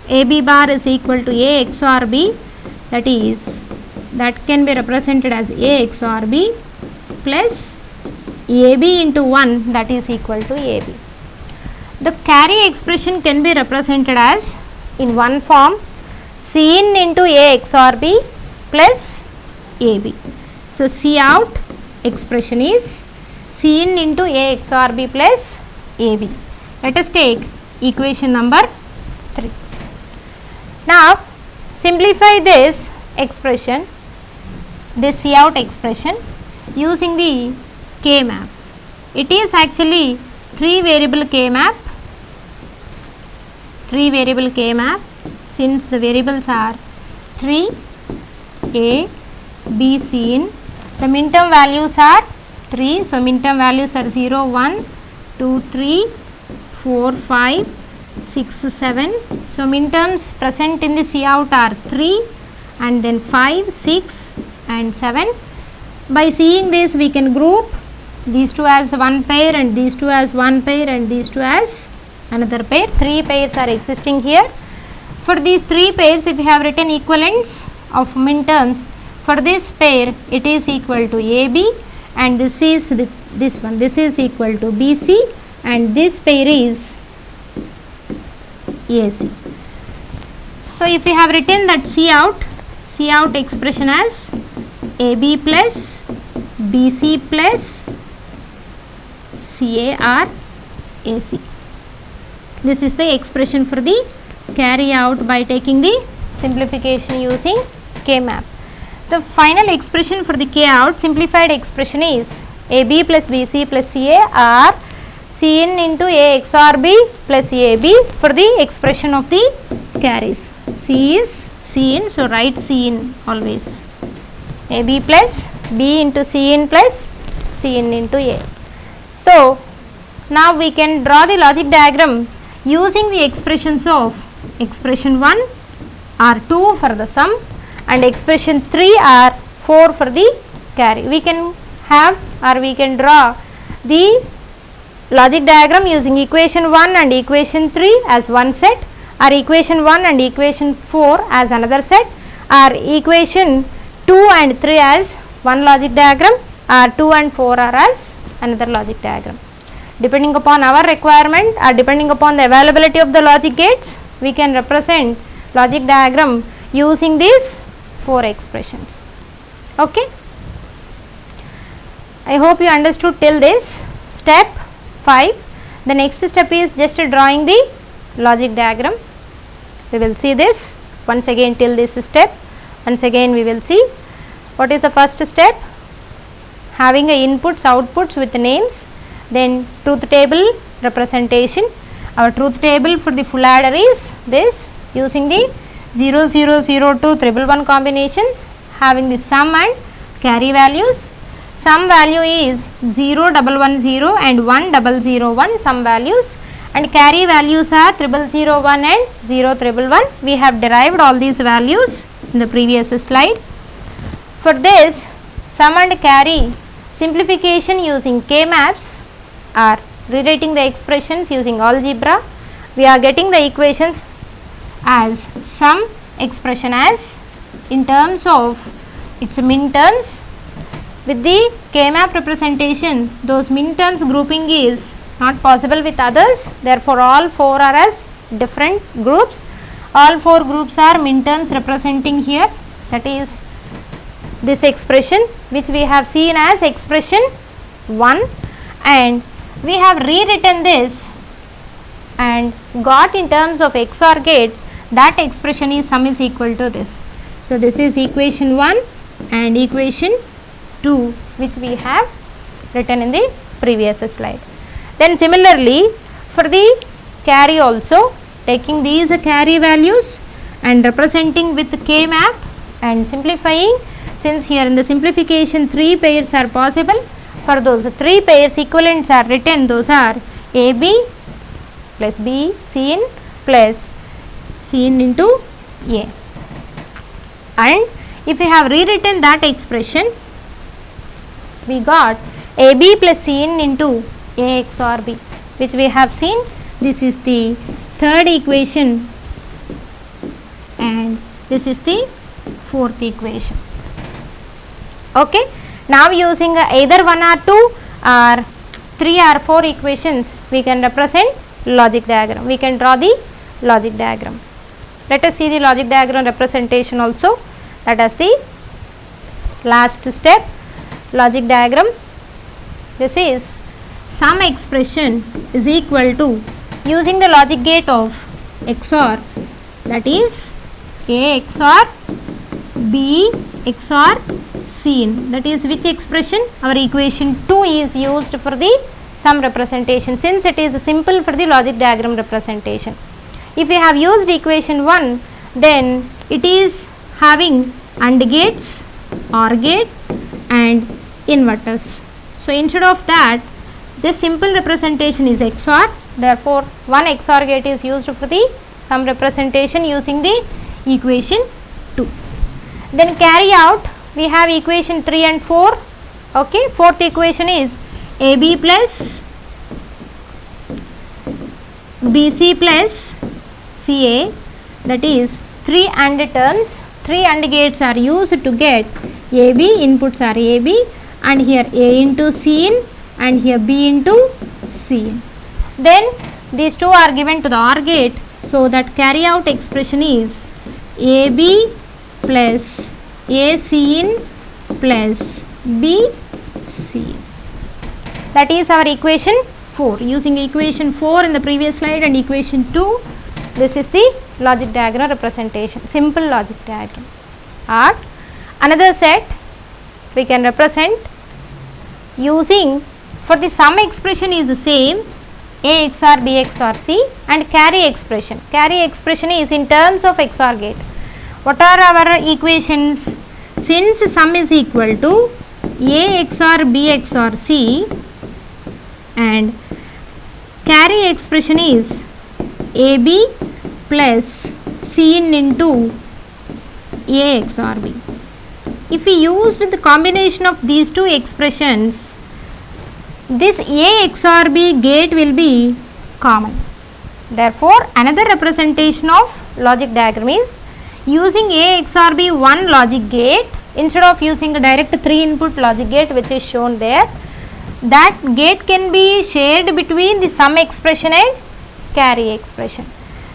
AB bar is equal to A XOR B, that is, that can be represented as A XOR B plus AB into 1, that is equal to AB. The carry expression can be represented as in one form, Cin into A XOR B plus AB. So C out expression is Cin into A XOR B plus AB. Let us take equation number 3. Now simplify this expression, this C out expression, using the K map. It is actually 3 variable K map. Since the variables are 3, A, B, C in, the minterm values are 3, so minterm values are 0, 1, 2, 3, 4, 5, 6, 7. So minterms present in the C out are 3 and then 5, 6 and 7. By seeing this we can group these two as one pair and these two as one pair and these two as another pair. 3 pairs are existing here. For these 3 pairs, if we have written equivalents of minterms, for this pair it is equal to AB and this is this one, this is equal to BC and this pair is AC. So if we have written that C out expression as AB plus BC plus CA or AC. This is the expression for the carry out by taking the simplification using K map. The final expression for the K out simplified expression is AB plus BC plus CA or Cn into A XOR B plus AB for the expression of the carries. C is Cn, so write Cn always. AB plus B into Cn plus Cn into A. So now we can draw the logic diagram using the expressions of expression 1 or 2 for the sum and expression 3 or 4 for the carry. We can have or we can draw the logic diagram using equation 1 and equation 3 as one set, or equation 1 and equation 4 as another set, or equation 2 and 3 as one logic diagram, or 2 and 4 are as another logic diagram. Depending upon our requirement or depending upon the availability of the logic gates, we can represent logic diagram using these 4 expressions. Okay. I hope you understood till this step 5. The next step is just drawing the logic diagram. We will see this once again till this step. Once again we will see what is the first step. Having a inputs outputs with names, then truth table representation. Our truth table for the full adder is this, using the 0 0 0 2 1 1 combinations, having the sum and carry values. some value is 0110 and 1001 some values, and carry values are 0001 and 0111. We have derived all these values in the previous slide. For this sum and carry simplification using K-maps or rewriting the expressions using algebra, we are getting the equations as sum expression as in terms of its min terms. With the K-map representation, those min terms grouping is not possible with others, therefore all 4 are as different groups. All 4 groups are min terms representing here, that is this expression which we have seen as expression 1, and we have rewritten this and got in terms of XOR gates that expression is sum is equal to this. So, this is equation 1 and equation 2 which we have written in the previous slide. Then similarly for the carry also, taking these carry values and representing with K-map and simplifying, since here in the simplification 3 pairs are possible, for those 3 pairs equivalents are written, those are AB plus B Cin plus Cin into A. And if we have rewritten that expression, we got AB plus Cin into A XOR B, which we have seen. This is the third equation and this is the fourth equation. Okay. Now using either 1 or 2 or 3 or 4 equations, we can represent logic diagram. We can draw the logic diagram. Let us see the logic diagram representation also. That is the last step, logic diagram. This is sum expression is equal to, using the logic gate of XOR, that is A XOR B XOR Cin, that is which expression? Our equation 2 is used for the sum representation, since it is simple for the logic diagram representation. If we have used equation 1, then it is having AND gates, OR gate and inverters. So, instead of that, just simple representation is XOR, therefore, one XOR gate is used for the sum representation using the equation 2. Then carry out, we have equation 3 and 4. Okay. Fourth equation is AB plus BC plus CA, that is 3 AND terms. 3 AND gates are used to get AB, inputs are AB, and here A into Cin and here B into Cin. Then these two are given to the OR gate, so that carry out expression is AB plus A Cin plus B Cin. That is our equation 4. Using equation 4 in the previous slide and equation 2, this is the logic diagram representation, simple logic diagram. Or another set we can represent using, for the sum expression is the same, A XOR B XOR C, and carry expression. Carry expression is in terms of XOR gate. What are our equations? Since sum is equal to A XOR B XOR C and carry expression is AB plus Cin into A XOR B. If we used the combination of these two expressions, this A XOR B gate will be common. Therefore, another representation of logic diagram is using A XOR B one logic gate, instead of using a direct 3 input logic gate which is shown there, that gate can be shared between the sum expression and carry expression.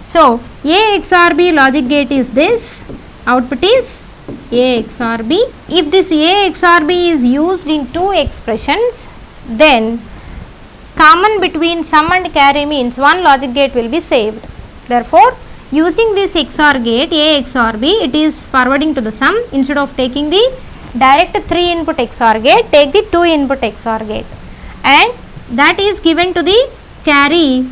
So, A XOR B logic gate is this, output is A XOR B. If this A XOR B is used in two expressions, then common between sum and carry means one logic gate will be saved. Therefore, using this XOR gate A XOR B, it is forwarding to the sum. Instead of taking the direct 3 input XOR gate, take the 2 input XOR gate, and that is given to the carry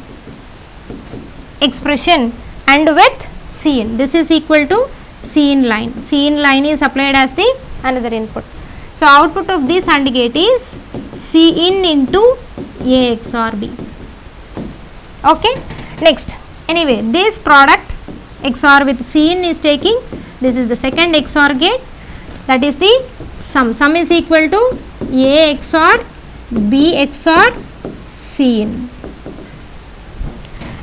expression and with Cin. This is equal to Cin line. Cin line is applied as the another input. So output of this AND gate is Cin into A XOR B. Okay. Next, anyway, this product XOR with Cin is taking, this is the second XOR gate, that is the sum. Sum is equal to A XOR B XOR Cin.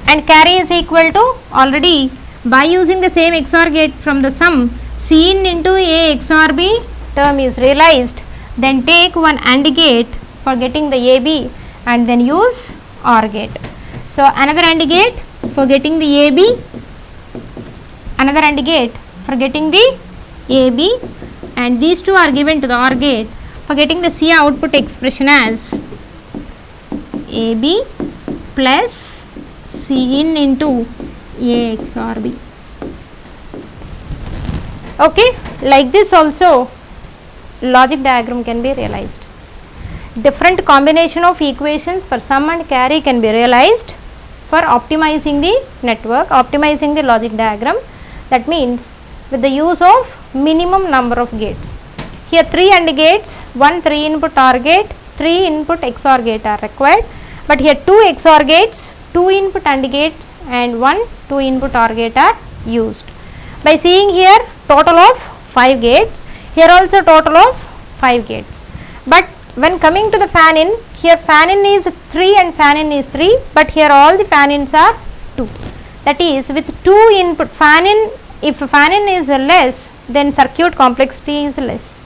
And carry is equal to, already by using the same XOR gate from the sum, Cin into A XOR B term is realized, then take one AND gate for getting the AB and then use OR gate. So another AND gate for getting the AB, another AND gate for getting the AB, and these two are given to the OR gate for getting the C output expression as AB plus Cin into A XOR B. Okay, like this also logic diagram can be realized. Different combination of equations for sum and carry can be realized for optimizing the network, optimizing the logic diagram. That means with the use of minimum number of gates. Here 3 AND gates, one 3 input OR gate, 3 input XOR gate are required, but here 2 XOR gates, 2 input AND gates and 1 2 input OR gate are used. By seeing here total of 5 gates, here also total of 5 gates. But when coming to the fan in, here fan in is 3 and fan in is 3, but here all the fan ins are 2. That is, with 2 input fan in, if fan in is less, then circuit complexity is less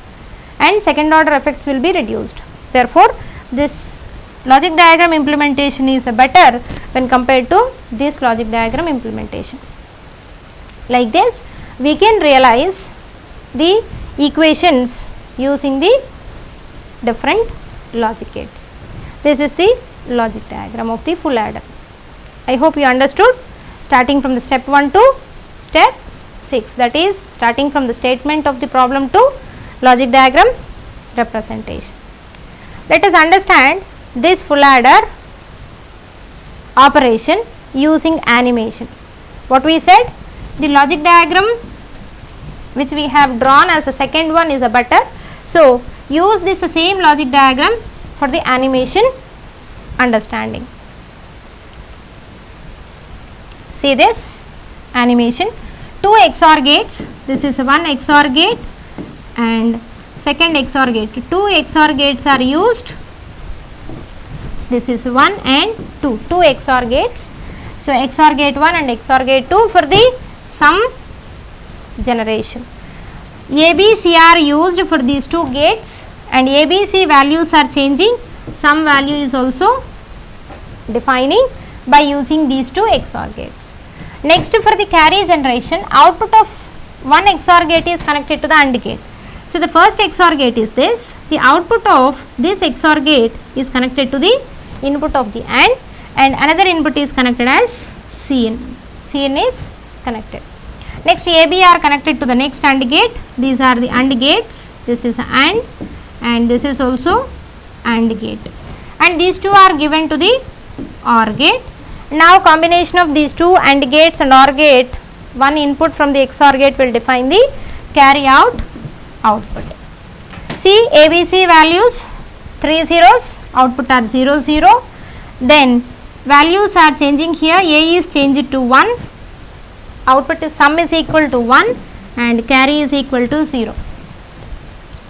and second order effects will be reduced. Therefore, this logic diagram implementation is better when compared to this logic diagram implementation. Like this, we can realize the equations using the different logic gates. This is the logic diagram of the full adder. I hope you understood, starting from the step 1 to step 6, that is starting from the statement of the problem to logic diagram representation. Let us understand this full adder operation using animation. What we said, the logic diagram which we have drawn as a second one is a better. So use this same logic diagram for the animation understanding. See this animation, 2 XOR gates, this is one XOR gate and second XOR gate, 2 XOR gates are used, this is 1 and 2 XOR gates. So XOR gate 1 and XOR gate 2 for the sum generation. ABC are used for these 2 gates and ABC values are changing, sum value is also defining by using these 2 XOR gates. Next, for the carry generation, output of one XOR gate is connected to the AND gate. So the first XOR gate is this, the output of this XOR gate is connected to the input of the AND and another input is connected as Cin. Cin is connected. Next, AB are connected to the next AND gate. These are the AND gates. This is AND and this is also AND gate. And these two are given to the OR gate. Now combination of these two AND gates and OR gate, one input from the XOR gate will define the carry out output. See ABC values 3 zeros, output are 0 0. Then values are changing here, A is changed to 1, output is sum is equal to 1 and carry is equal to 0.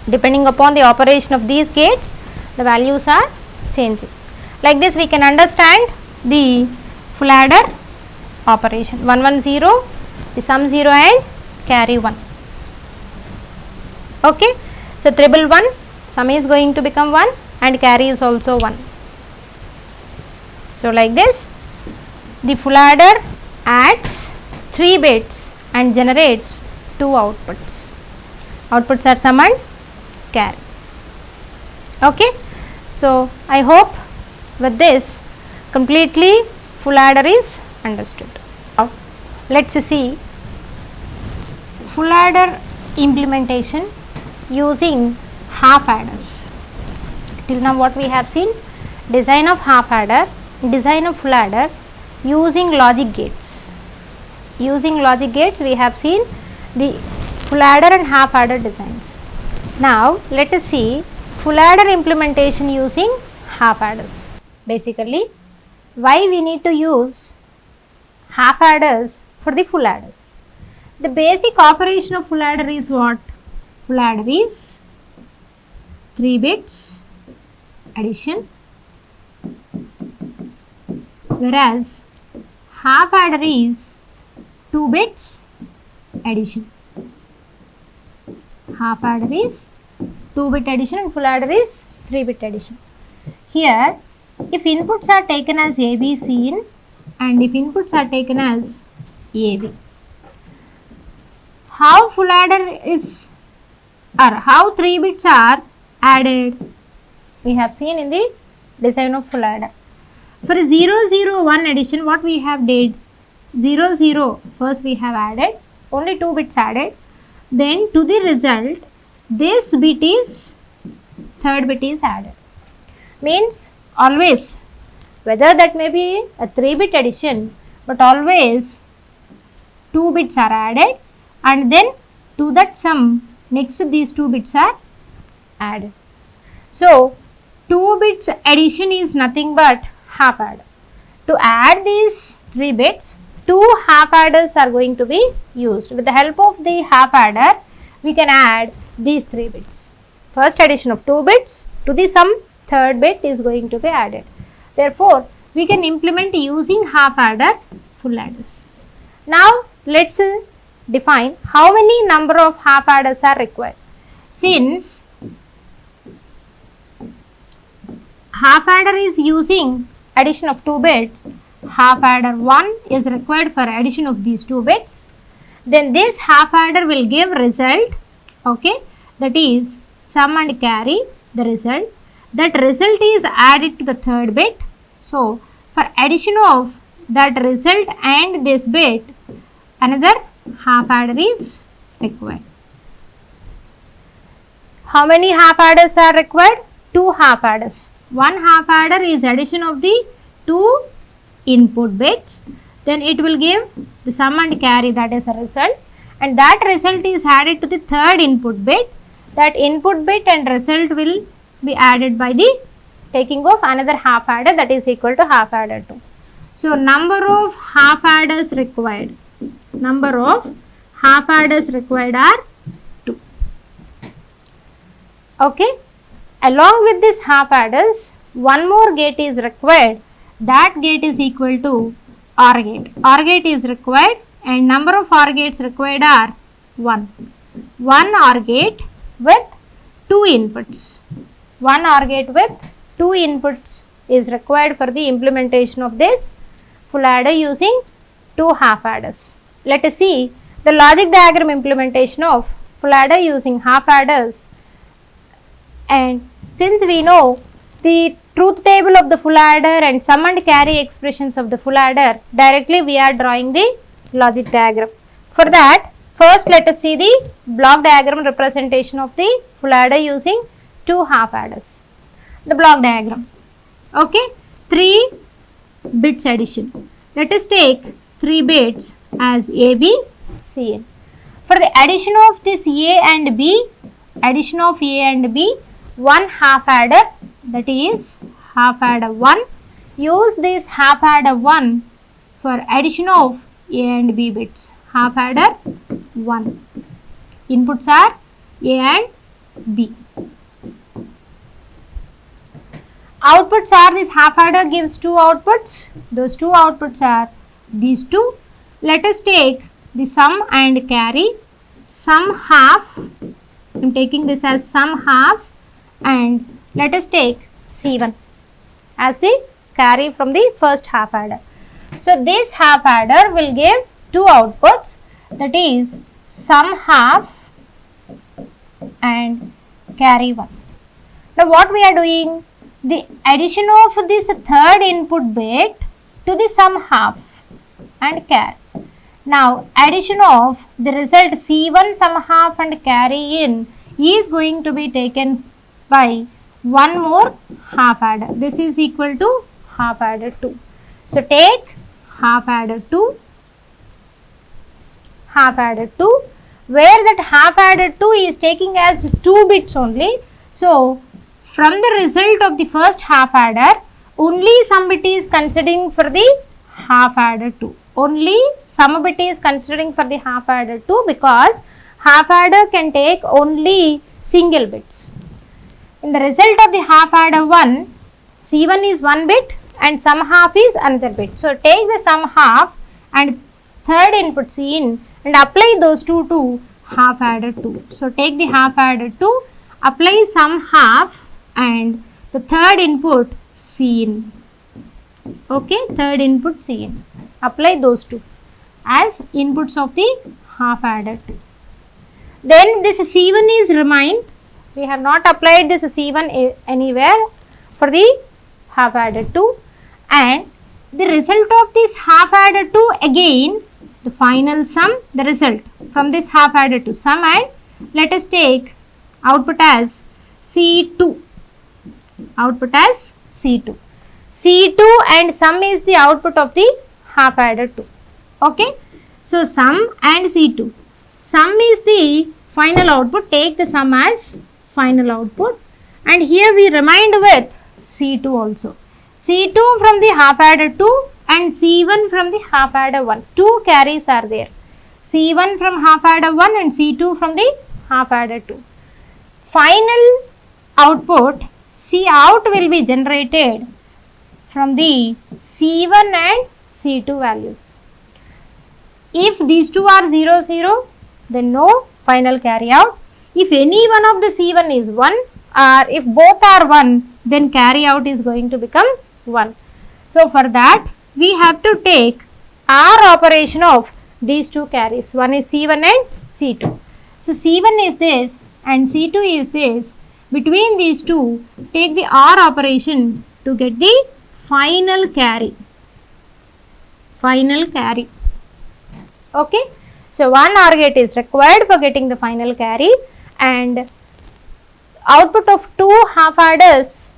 Depending upon the operation of these gates, the values are changing. Like this we can understand the full adder operation, 1 1 0, the sum 0 and carry 1. Okay. So triple 1, sum is going to become 1 and carry is also 1. So like this, the full adder adds 3 bits and generates 2 outputs. Outputs are sum and carry. Okay. So I hope with this completely full adder is understood. Now let us see full adder implementation using half adders. Till now what we have seen, design of half adder, design of full adder using logic gates. Using logic gates we have seen the full adder and half adder designs. Now let us see full adder implementation using half adders. Basically, why we need to use half adders for the full adders. The basic operation of full adder is what? Full adder is 3 bits addition, whereas half adder is 2 bits addition. Half adder is 2 bit addition and full adder is 3 bit addition. Here, if inputs are taken as A, B, C in, and if inputs are taken as A, B, how full adder is, or how 3 bits are added? We have seen in the design of full adder. For 0, 0, 1 addition, what we have did? 0, 0, first we have added, only 2 bits added. Then to the result, this bit is, third bit is added. Means always, whether that may be a 3 bit addition, but always 2 bits are added, and then to that sum, next these 2 bits are added. So 2 bits addition is nothing but half adder. To add these 3 bits, 2 half adders are going to be used. With the help of the half adder, we can add these 3 bits. First addition of 2 bits to the sum, third bit is going to be added. Therefore, we can implement using half adder full adders. Now, let's define how many number of half adders are required. Since half adder is using addition of 2 bits, half adder 1 is required for addition of these 2 bits. Then this half adder will give result, okay, that is sum and carry the result. That result is added to the third bit. So, for addition of that result and this bit, another half adder is required. How many half adders are required? 2 half adders. One half adder is addition of the 2 input bits, then it will give the sum and carry, that is a result, and that result is added to the third input bit. That input bit and result will be added by the taking of another half adder, that is equal to half adder 2. So, number of half adders required, number of half adders required are 2. Okay. Along with this half adders, one more gate is required. That gate is equal to OR gate. OR gate is required and number of OR gates required are 1. One OR gate with 2 inputs. One OR gate with 2 inputs is required for the implementation of this full adder using 2 half adders. Let us see the logic diagram implementation of full adder using half adders. And since we know the truth table of the full adder and sum and carry expressions of the full adder, directly we are drawing the logic diagram. For that, first let us see the block diagram representation of the full adder using 2 half adders. The block diagram. Okay, 3 bits addition. Let us take 3 bits as A, B, C, N. For the addition of this A and B, addition of A and B, one half adder, that is half adder 1. Use this half adder 1 for addition of A and B bits. Half adder 1. Inputs are A and B. Outputs are, this half adder gives 2 outputs. Those 2 outputs are these 2. Let us take the sum and carry. Sum half, I am taking this as sum half, and let us take C1 as the carry from the first half adder. So, this half adder will give 2 outputs, that is sum half and carry 1. Now, what we are doing? The addition of this third input bit to the sum half and carry. Now, addition of the result C1 sum half and carry in is going to be taken by one more half adder. This is equal to half adder 2. So, take half adder 2, half adder 2 where that half added 2 is taking as 2 bits only. So from the result of the first half adder, only some bit is considering for the half adder 2. Only some bit is considering for the half adder 2 because half adder can take only single bits. In the result of the half adder 1, C1 is 1 bit and sum half is another bit. So take the sum half and third input Cin and apply those two to half adder 2. So take the half adder 2, apply sum half and the third input Cin. Okay, third input Cin. Apply those two as inputs of the half adder 2. Then this C1 is remained. We have not applied this C1 anywhere for the half adder 2, and the result of this half adder 2 again the final sum, the result from this half adder 2 sum, and let us take output as C2. Output as C2. C2 and sum is the output of the half adder 2. Okay. So sum and C2. Sum is the final output. Take the sum as final output. And here we remind with C2 also. C2 from the half adder 2 and C1 from the half adder 1. Two carries are there. C1 from half adder 1 and C2 from the half adder 2. Final output C out will be generated from the C1 and C2 values. If these two are 0, 0, then no final carry out. If any one of the C1 is 1 or if both are 1, then carry out is going to become 1. So for that we have to take OR operation of these two carries. One is C1 and C2. So C1 is this and C2 is this. Between these two, take the OR operation to get the final carry. Final carry. Okay. So one OR gate is required for getting the final carry, and output of two half adders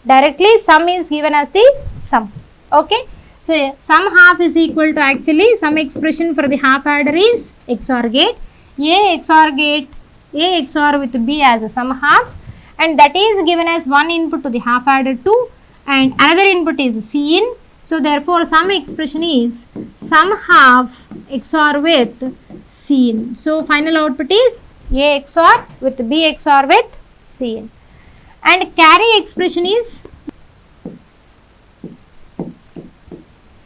directly sum is given as the sum. Okay. So sum half is equal to actually some expression for the half adder is XOR gate. A XOR gate, A XOR with B as a sum half, and that is given as one input to the half adder 2 and another input is Cin. So therefore sum expression is sum half XOR with Cin. So final output is A XOR with B XOR with Cin. And carry expression is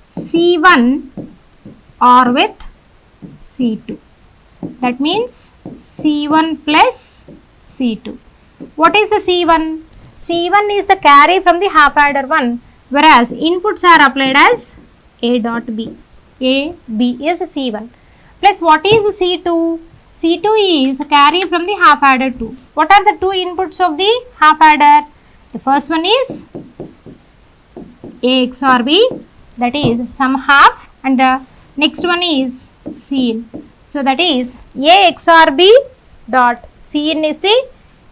C1 OR with C2. That means C1 plus C2. What is the C1? C1 is the carry from the half adder 1, whereas inputs are applied as A dot B. A, B is C1. Plus what is C2? C2 is a carry from the half adder 2. What are the two inputs of the half adder? The first one is A XOR B, that is sum half, and the next one is Cin. So that is A XOR B dot Cin is the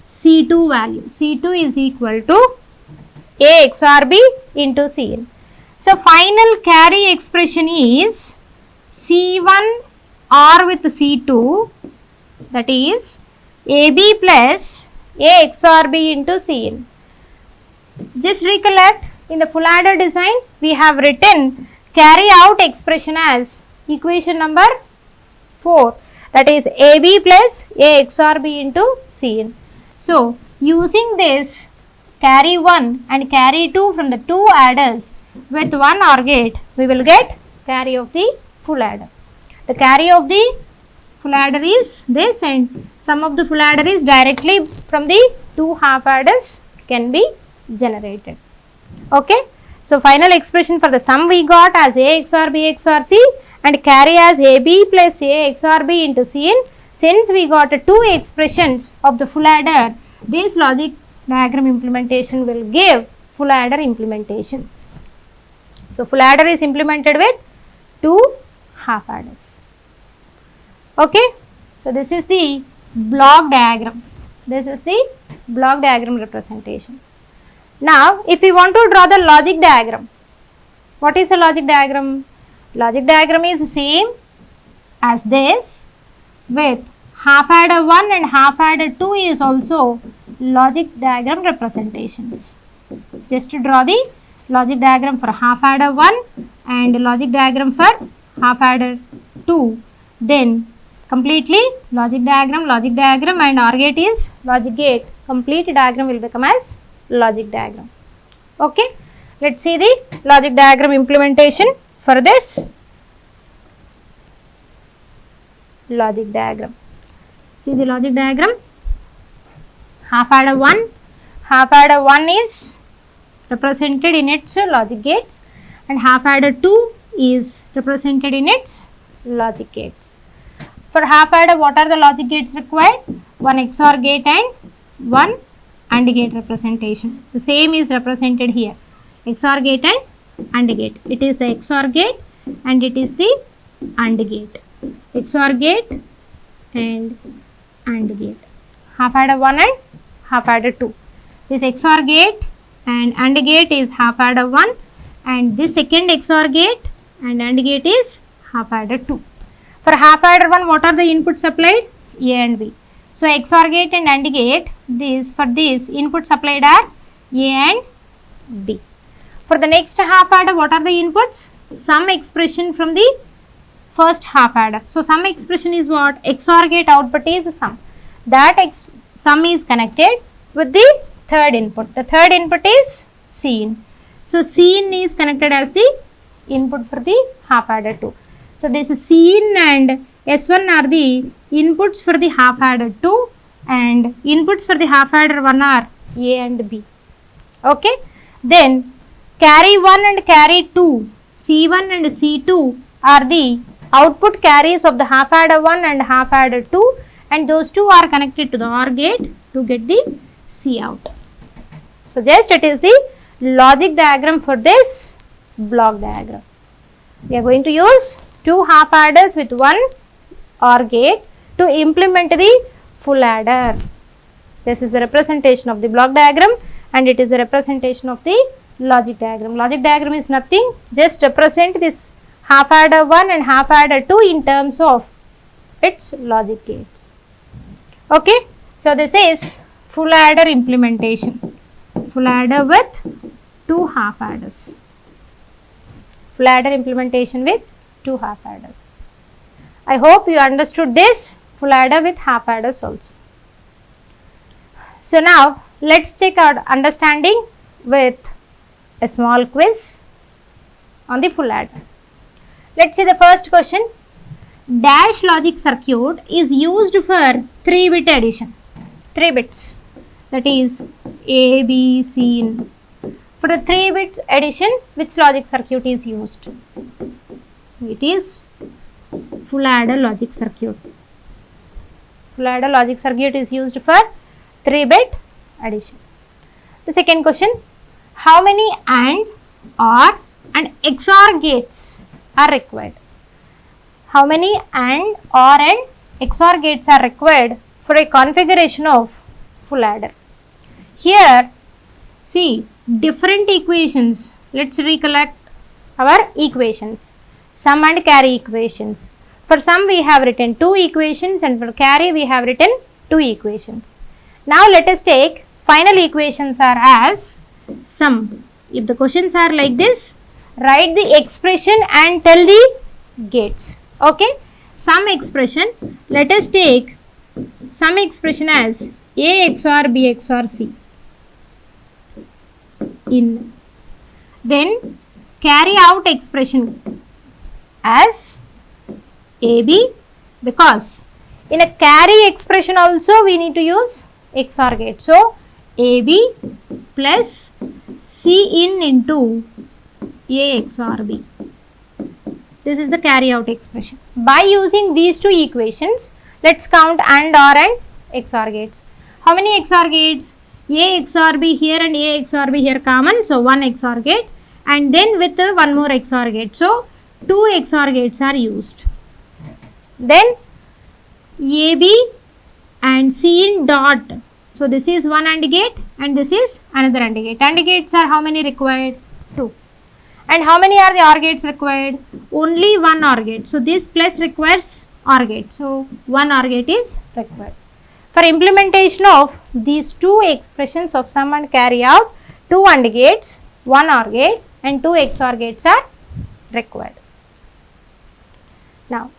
C2 value. C2 is equal to A XOR B into Cin. So final carry expression is C1 OR with C2, that is AB plus A XOR B into Cin. Just recollect, in the full adder design we have written carry out expression as equation number 4, that is AB plus A XOR B into Cin. So using this carry 1 and carry 2 from the two adders with one OR gate, we will get carry of the full adder. The carry of the full adder is this, and sum of the full adder is directly from the two half adders can be generated. Okay. So final expression for the sum we got as A XOR B XOR C and carry as AB plus A XOR B into Cin. Since we got two expressions of the full adder, this logic diagram implementation will give full adder implementation. So full adder is implemented with two half adders. Okay. So this is the block diagram. This is the block diagram representation. Now if we want to draw the logic diagram, what is a logic diagram? Logic diagram is the same as this with half adder 1 and half adder 2 is also logic diagram representations. Just draw the logic diagram for half adder 1 and logic diagram for half adder 2. Then completely logic diagram and OR gate is logic gate. Complete diagram will become as logic diagram. Okay. Let's see the logic diagram implementation for this logic diagram. See the logic diagram. Half adder 1 is represented in its logic gates and half adder 2 is represented in its logic gates. For half adder, what are the logic gates required? One XOR gate and one AND gate representation. The same is represented here. XOR gate and AND gate. It is the XOR gate and it is the AND gate. XOR gate and AND gate. Half adder 1 and half adder 2. This XOR gate and AND gate is half adder 1 and this second XOR gate and AND gate is half adder 2. For half adder 1, what are the inputs supplied? A and B. So XOR gate and AND gate, for this inputs supplied are A and B. For the next half adder, what are the inputs? Some expression from the first half adder. So sum expression is what? XOR gate output is sum. That sum is connected with the third input. The third input is Cin. So Cin is connected as the input for the half adder 2. So this Cin and S1 are the inputs for the half adder 2 and inputs for the half adder 1 are A and B. Okay. Then carry 1 and carry 2, C1 and C2 are the output carries of the half adder 1 and half adder 2 and those two are connected to the OR gate to get the C out. So just it is the logic diagram for this block diagram. We are going to use two half adders with one OR gate to implement the full adder. This is the representation of the block diagram and it is the representation of the logic diagram. Logic diagram is nothing, just represent this half adder 1 and half adder 2 in terms of its logic gates. Okay. So this is full adder implementation. Full adder with two half adders. Full adder implementation with two half adders. I hope you understood this full adder with half adders also. So now let's check our understanding with a small quiz on the full adder. Let's see the first question. Dash logic circuit is used for 3-bit addition. 3 bits. That is A, B, C. In. For the 3 bits addition, which logic circuit is used? So it is full adder logic circuit. Full adder logic circuit is used for 3-bit addition. The second question. How many AND, OR and XOR gates are required? How many AND, OR and XOR gates are required for a configuration of full adder? Here, see different equations. Let's recollect our equations. Sum and carry equations. For sum we have written 2 equations and for carry we have written 2 equations. Now let us take final equations are as sum. If the questions are like this, write the expression and tell the gates. Okay. Sum expression, let us take sum expression as A XOR B XOR C in. Then carry out expression as AB, because in a carry expression also we need to use XOR gate. So AB plus C in into A XOR B. This is the carry out expression. By using these two equations, let's count AND, OR and XOR gates. How many XOR gates? A XOR B here and A XOR B here common. So 1 XOR gate and then with one more XOR gate. So 2 XOR gates are used. Then AB and C in dot. So this is one AND gate and this is another AND gate. AND gates are how many required? 2. And how many are the OR gates required? Only one OR gate. So this plus requires OR gate. So, one OR gate is required. For implementation of these two expressions of sum and carry out, two AND gates, one OR gate and two XOR gates are required. Now,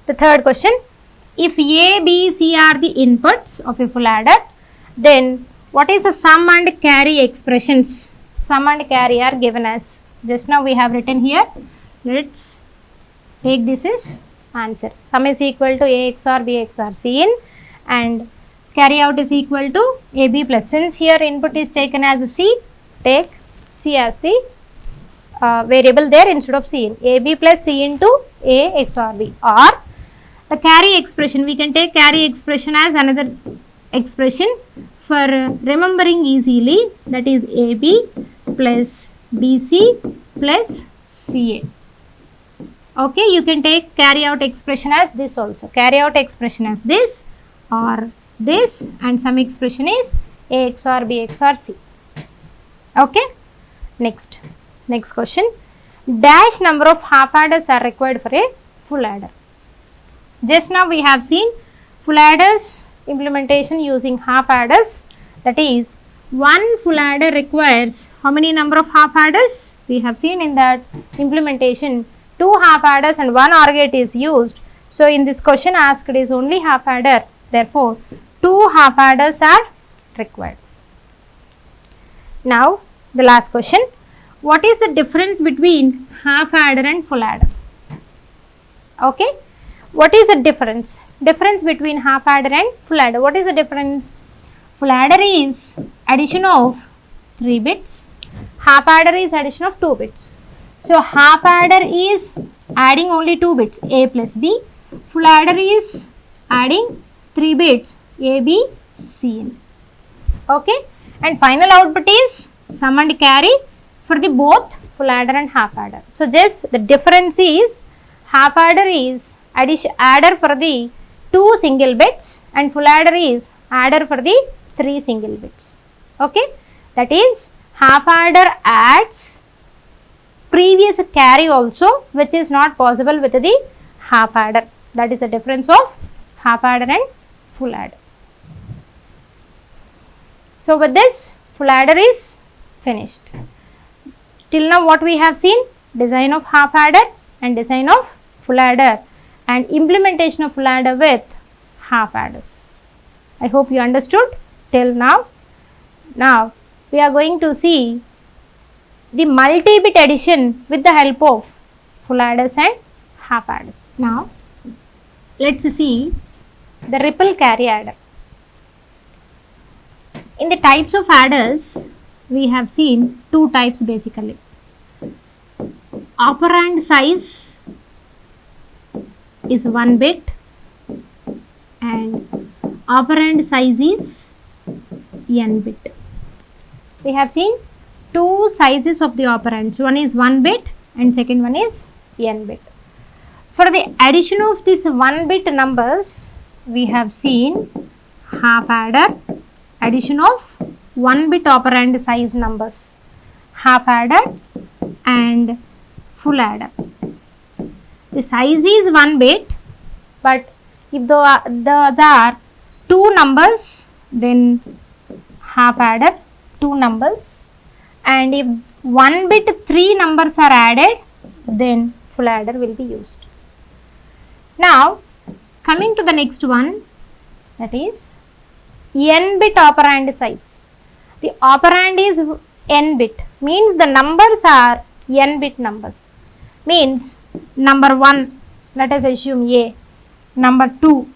the third question, if A, B, C are the inputs of a full adder, then what is the sum and carry expressions? Sum and carry are given as, just now we have written here, let's take this as answer. Sum is equal to A XOR B XOR C in, and carry out is equal to AB plus. Since here input is taken as a C, take C as the variable there instead of C in. AB plus C into A XOR B, or the carry expression, we can take carry expression as another expression for remembering easily, that is AB plus BC plus CA. Okay, you can take carry out expression as this also. Carry out expression as this or this, and some expression is A XOR B XOR C. Okay, next question. Dash number of half adders are required for a full adder. Just now we have seen full adders implementation using half adders, that is one full adder requires how many number of half adders? We have seen in that implementation two half adders and one OR gate is used. So, in this question asked is only half adder, therefore, two half adders are required. Now, the last question, what is the difference between half adder and full adder? Okay, what is the difference? Difference between half adder and full adder. What is the difference? Full adder is addition of 3 bits, half adder is addition of 2 bits. So, half adder is adding only 2 bits A plus B, full adder is adding 3 bits A, B, C in. Okay, and final output is sum and carry for the both full adder and half adder. So, just the difference is half adder is adder for the 2 single bits and full adder is adder for the 3 single bits. Okay, that is half adder adds previous carry also, which is not possible with the half adder. That is the difference of half adder and full adder. So, with this full adder is finished. Till now what we have seen? Design of half adder and design of full adder and implementation of full adder with half adders. I hope you understood till now. Now, we are going to see the multi-bit addition with the help of full adders and half adders. Now, let's see the ripple carry adder. In the types of adders, we have seen two types basically. Operand size is 1 bit and operand size is n bit. We have seen two sizes of the operands, one is 1 bit and second one is n bit. For the addition of these 1 bit numbers, we have seen half adder, addition of 1 bit operand size numbers, half adder and full adder. The size is 1 bit, but if those are 2 numbers, then half adder 2 numbers, and if 1 bit 3 numbers are added, then full adder will be used. Now, coming to the next one, that is n bit operand size. The operand is n bit, means the numbers are n bit numbers. Means number 1, let us assume A, number 2,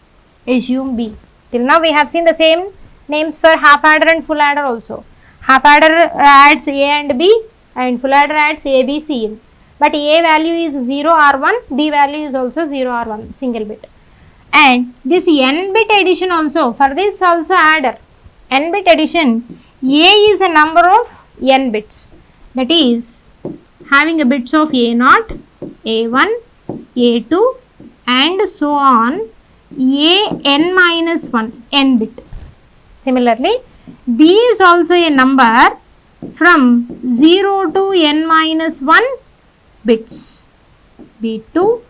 assume B. Till now we have seen the same names for half adder and full adder also. Half adder adds A and B and full adder adds A, B, C in. But A value is 0 or 1, B value is also 0 or 1, single bit. And this n bit addition also, for this also adder, n bit addition, A is a number of n bits, that is having a bits of A0, A1, A2 and so on, An minus 1, n bit. Similarly, B is also a number from 0 to n minus 1 bits, B2,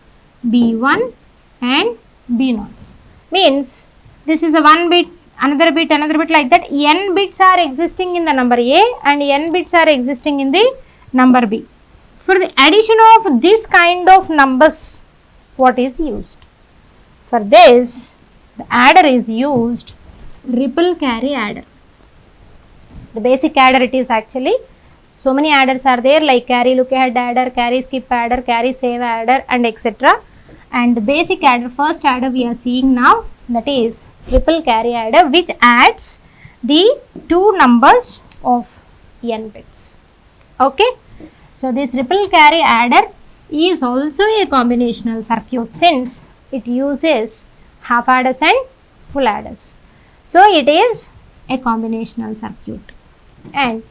B1, and B0. Means this is a one bit, another bit, like that. N bits are existing in the number A and n bits are existing in the number B. For the addition of this kind of numbers, what is used? For this, the adder is used, ripple carry adder. The basic adder, it is actually so many adders are there, like carry look ahead adder, carry skip adder, carry save adder, and etc. And the basic adder, first adder we are seeing now, that is ripple carry adder, which adds the two numbers of n bits. Okay, so this ripple carry adder is also a combinational circuit since it uses half adders and full adders. So it is a combinational circuit and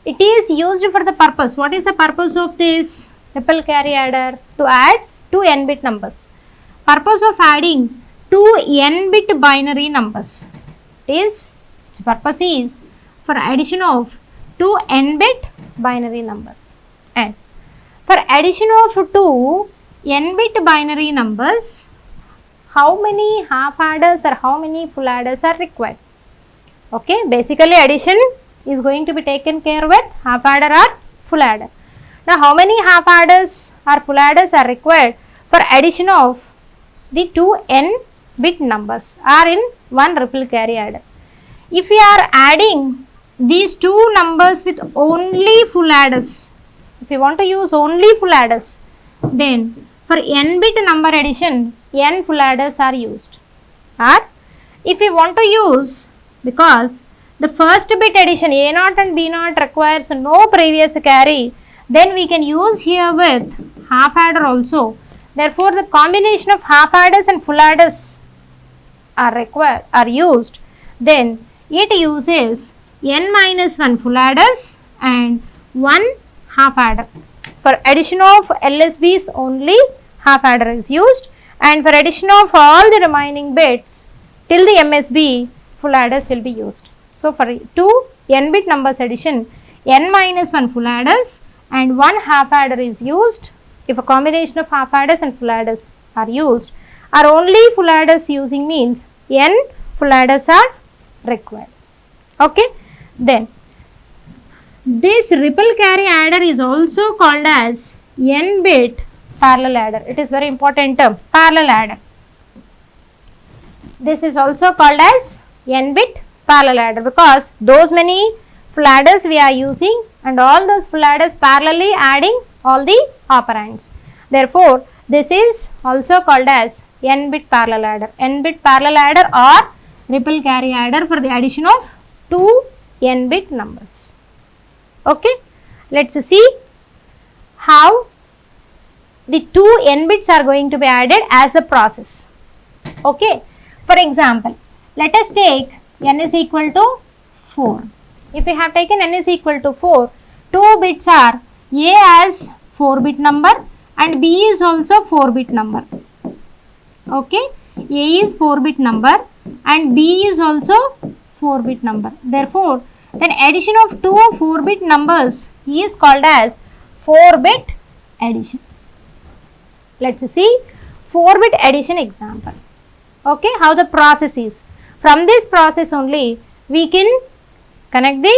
it is used for the purpose. What is the purpose of this ripple carry adder? To add two n bit numbers. Purpose of adding two n bit binary numbers is, its purpose is for addition of two n bit binary numbers. And for addition of two n bit binary numbers, how many half adders or how many full adders are required? Okay, basically addition is going to be taken care with half adder or full adder. Now how many half adders or full adders are required for addition of the two n bit numbers are in one ripple carry adder? If we are adding these two numbers with only full adders, if we want to use only full adders, then for n bit number addition, n full adders are used. Or if we want to use, because the first bit addition A0 and B0 requires no previous carry, then we can use here with half adder also. Therefore, the combination of half adders and full adders are used. Then it uses n minus 1 full adders and 1 half adder. For addition of LSBs only half adder is used, and for addition of all the remaining bits till the MSB, full adders will be used. So for two n bit numbers addition, n minus 1 full adders and 1 half adder is used. If a combination of half adders and full adders are used, or only full adders using means n full adders are required. Okay, then this ripple carry adder is also called as n bit parallel adder. It is very important term, parallel adder. This is also called as n bit parallel adder because those many full adders we are using and all those full adders parallelly adding all the operands. Therefore, this is also called as n bit parallel adder. N bit parallel adder or ripple carry adder for the addition of two n bit numbers. Okay, let's see how the two n bits are going to be added as a process. Okay, for example, let us take n is equal to 4. If we have taken n is equal to 4, two bits are A as 4 bit number and B is also 4 bit number. Okay, A is 4 bit number and B is also 4 bit number. Therefore, then addition of two 4 bit numbers is called as 4 bit addition. Let's see 4 bit addition example. Okay, how the process is. From this process only we can connect the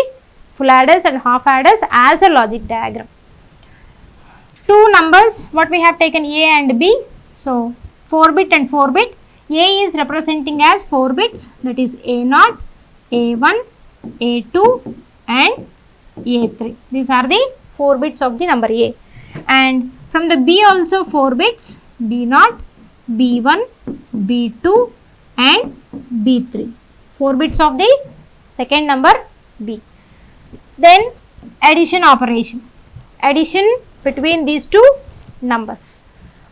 full adders and half adders as a logic diagram. Two numbers what we have taken A and B. So 4 bit and 4 bit. A is representing as 4 bits, that is A0, A1, A2 and A3. These are the 4 bits of the number A. And from the B also 4 bits, B0, B1, B2 and B3. 4 bits of the second number B. Then addition operation. Addition between these two numbers.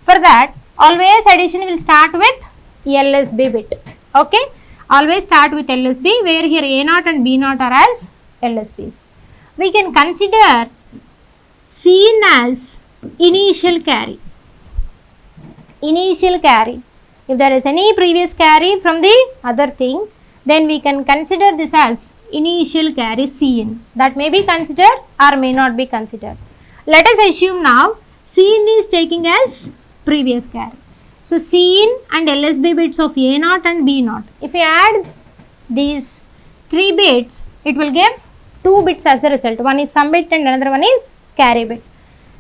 For that, always addition will start with LSB bit. Okay, always start with LSB, where here A0 and B0 are as LSBs. We can consider Cin as initial carry. Initial carry. If there is any previous carry from the other thing, then we can consider this as initial carry Cin. That may be considered or may not be considered. Let us assume now Cin is taking as previous carry. So Cin and LSB bits of A0 and B0. If we add these 3 bits, it will give 2 bits as a result. One is sum bit and another one is carry bit.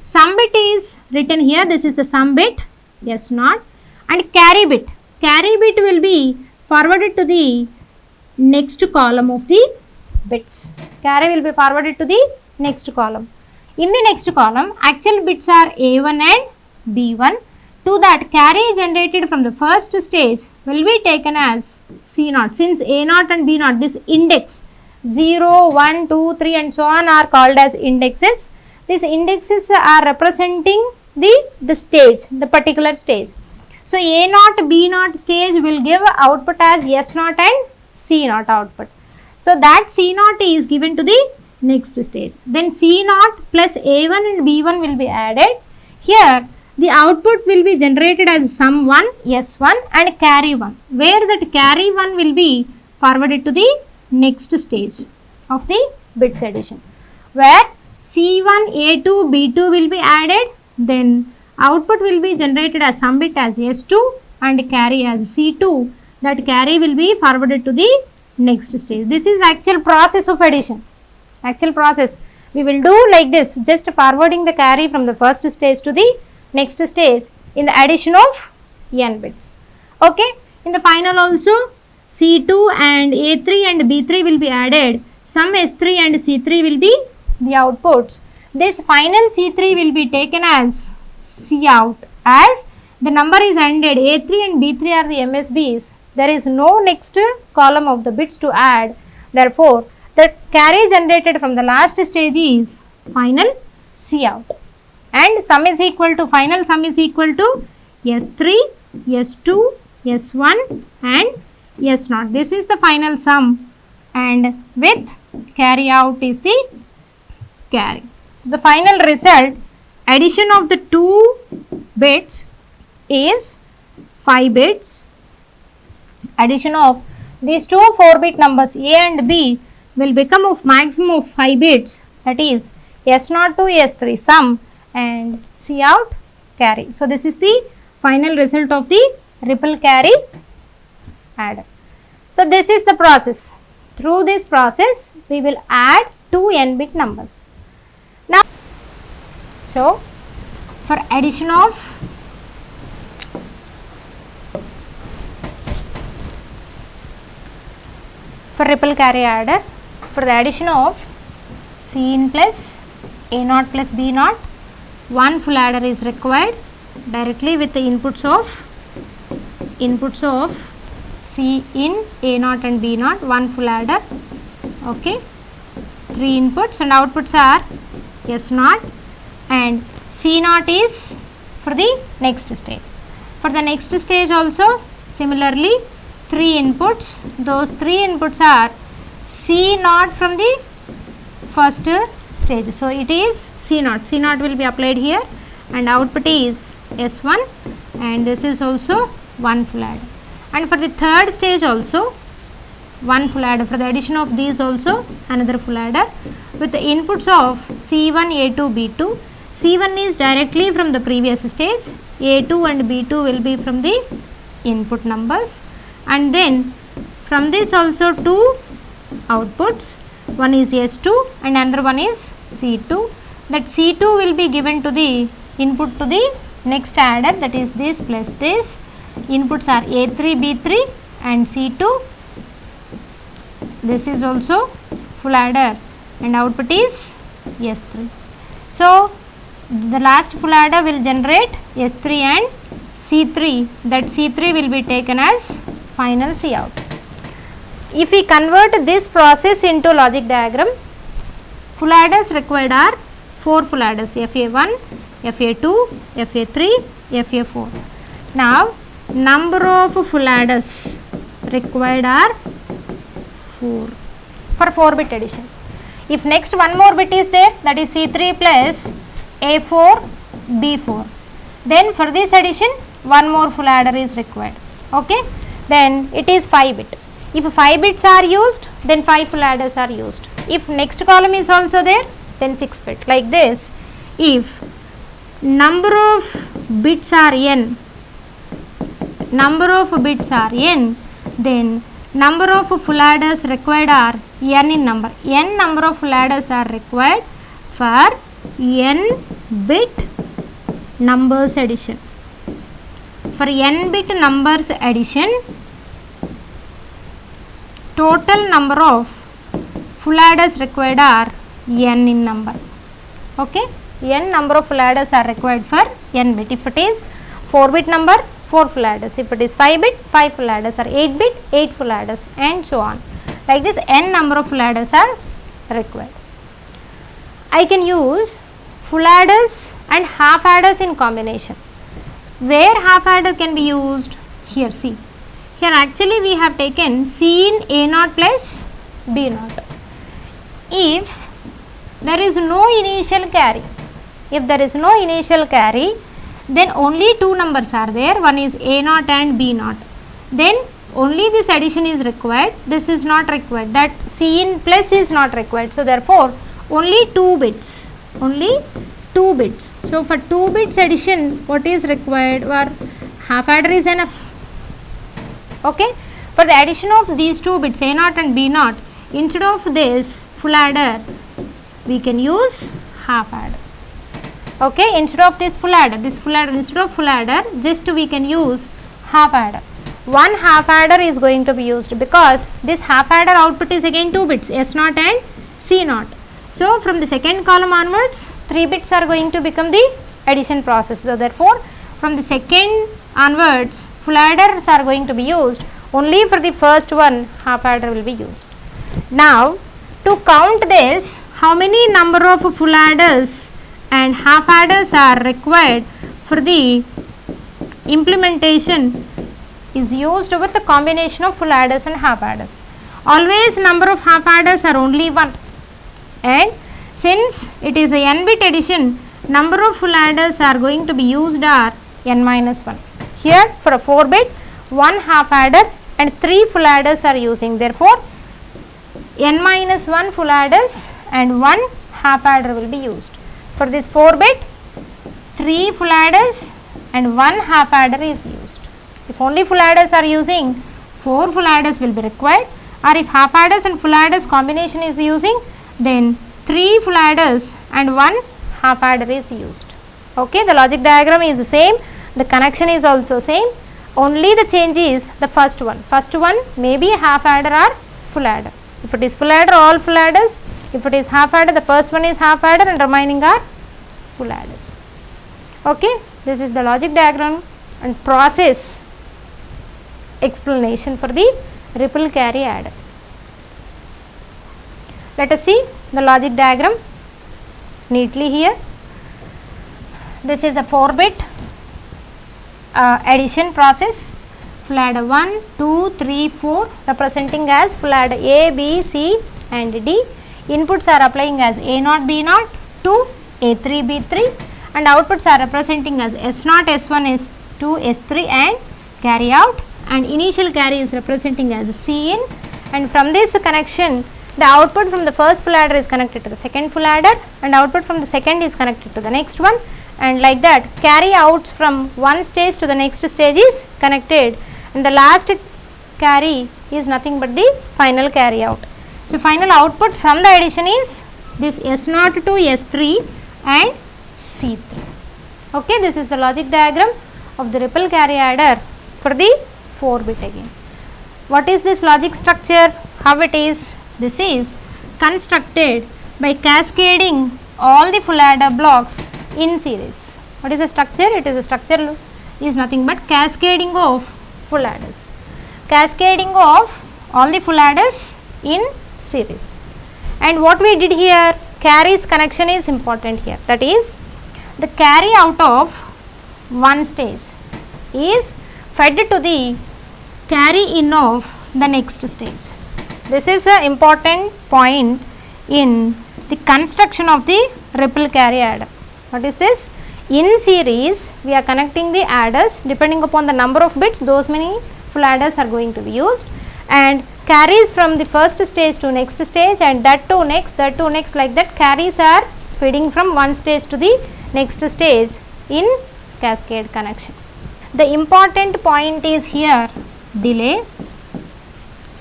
Sum bit is written here. This is the sum bit, S0, and carry bit. Carry bit will be forwarded to the next column of the bits. Carry will be forwarded to the next column. In the next column, actual bits are A1 and B1. To that, carry generated from the first stage will be taken as C0. Since A0 and B0, this index 0, 1, 2, 3 and so on are called as indexes. These indexes are representing the stage, the particular stage. So A0, B0 stage will give output as S0 and C0 output. So that C0 is given to the next stage. Then C0 plus A1 and B1 will be added. Here the output will be generated as sum 1, S1 and carry 1, where that carry 1 will be forwarded to the next stage of the bits addition, where C1, A2, B2 will be added. Then output will be generated as sum bit as S2 and carry as C2. That carry will be forwarded to the next stage. This is actual process of addition. Actual process. We will do like this, just forwarding the carry from the first stage to the next stage in the addition of n bits. Okay. In the final also, C2 and A3 and B3 will be added. Sum S3 and C3 will be the outputs. This final C3 will be taken as C out, as the number is ended. A3 and B3 are the MSBs. There is no next column of the bits to add. Therefore, the carry generated from the last stage is final C out, and sum is equal to, final sum is equal to S3, S2, S1 and S0. This is the final sum, and with carry out is the carry. So the final result, addition of the 2 bits is 5 bits. Addition of these two 4-bit numbers A and B will become of maximum of 5 bits, that is S0 to S3 sum and C out carry. So this is the final result of the ripple carry adder. So this is the process. Through this process we will add 2 n-bit numbers. Now, so for addition of ripple carry adder, for the addition of Cin plus A0 plus B0, one full adder is required directly with the inputs of Cin, A0 and B0, one full adder. Okay, 3 inputs and outputs are S0 and C0 is for the next stage. For the next stage also similarly 3 inputs. Those 3 inputs are C0 from the first stage. So it is C0. C0 will be applied here and output is S1, and this is also one full adder. And for the third stage also one full adder. For the addition of these also another full adder with the inputs of C1, A2, B2. C1 is directly from the previous stage, A2 and B2 will be from the input numbers, and then from this also 2 outputs, one is S2 and another one is C2. That C2 will be given to the input to the next adder, that is this plus this. Inputs are A3, B3 and C2. This is also full adder and output is S3. So the last full adder will generate S3 and C3. That C3 will be taken as final C out. If we convert this process into logic diagram, full adders required are 4 full adders, FA1, FA2, FA3, FA4. Now number of full adders required are 4 for 4-bit addition. If next one more bit is there, that is C3 plus A4, B4, then for this addition one more full adder is required. Okay, then it is 5-bit. If 5 bits are used, then 5 full adders are used. If next column is also there, then 6-bit. Like this, if number of bits are n, number of bits are n, then number of full adders required are n in number. N number of full adders are required for n bit numbers addition. For n bit numbers addition, total number of full adders required are n in number. Okay, n number of full adders are required for n bit. If it is 4 bit number, 4 full adders. If it is 5 bit, 5 full adders, or 8 bit, 8 full adders, and so on. Like this, n number of full adders are required. I can use full adders and half adders in combination. Where half adder can be used? Here, see. Here actually we have taken C in A0 plus B0. If there is no initial carry, then only two numbers are there. One is A0 and B0. Then only this addition is required. This is not required. That C in plus is not required. So therefore, only 2 bits. So for 2 bits addition, what is required? Or half adder is enough. Okay. For the addition of these 2 bits A0 and B0, instead of this full adder, we can use half adder. Okay, instead of this full adder, instead of full adder, just we can use half adder. One half adder is going to be used because this half adder output is again 2 bits, S0 and C0. So from the second column onwards, 3 bits are going to become the addition process. So therefore, from the second onwards, full adders are going to be used. Only for the first one, half adder will be used. Now, to count this, how many number of full adders and half adders are required for the implementation is used with the combination of full adders and half adders. Always number of half adders are only 1, and since it is a n bit addition, number of full adders are going to be used are n minus 1. Here for a 4 bit, 1 half adder and 3 full adders are using. Therefore, n minus 1 full adders and 1 half adder will be used. For this 4 bit, 3 full adders and 1 half adder is used. If only full adders are using, 4 full adders will be required, or if half adders and full adders combination is using, then 3 full adders and 1 half adder is used. Okay, the logic diagram is the same, the connection is also same, only the change is the first one. First one may be half adder or full adder. If it is full adder, all full adders. If it is half adder, the first one is half adder and remaining are full adders. Okay, this is the logic diagram and process explanation for the ripple carry adder. Let us see the logic diagram neatly here. This is a 4 bit addition process. Full adder 1, 2, 3, 4 representing as full adder A, B, C and D. Inputs are applying as A0, B0 to A3, B3 and outputs are representing as S0, S1, S2, S3 and carry out, and initial carry is representing as C in, and from this connection the output from the first full adder is connected to the second full adder and output from the second is connected to the next one, and like that carry outs from one stage to the next stage is connected, and the last carry is nothing but the final carry out. So final output from the addition is this S0 to S3 and C3. Okay, this is the logic diagram of the ripple carry adder for the 4 bit again. What is this logic structure? How it is? This is constructed by cascading all the full adder blocks in series. What is the structure? It is a structure is nothing but cascading of full adders. Cascading of all the full adders in series. And what we did here, carries connection is important here. That is, the carry out of one stage is fed to the carry in of the next stage. This is an important point in the construction of the ripple carry adder. What is this? In series, we are connecting the adders depending upon the number of bits, those many full adders are going to be used, and carries from the first stage to next stage and that to next, like that carries are feeding from one stage to the next stage in cascade connection. The important point is here delay.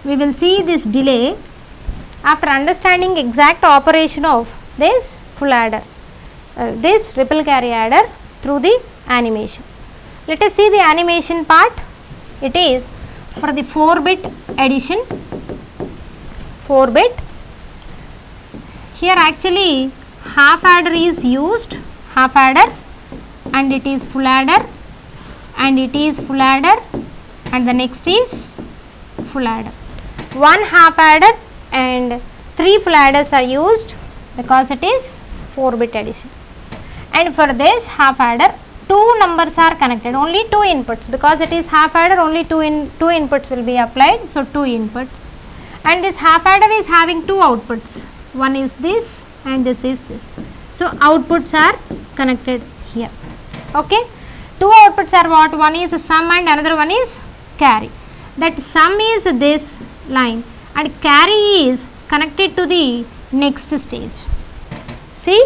We will see this delay after understanding exact operation of this full adder, this ripple carry adder through the animation. Let us see the animation part. It is for the 4-bit addition, 4-bit. Here actually half adder is used, half adder, and it is full adder, and it is full adder, and the next is full adder. One half adder and 3 full adders are used because it is 4-bit addition. And for this half adder, 2 numbers are connected, only 2 inputs, because it is half adder, only 2 inputs will be applied, so 2 inputs. And this half adder is having 2 outputs, one is this and this is this. So outputs are connected here. Okay, 2 outputs are what? One is sum and another one is carry. That sum is this line and carry is connected to the next stage. See,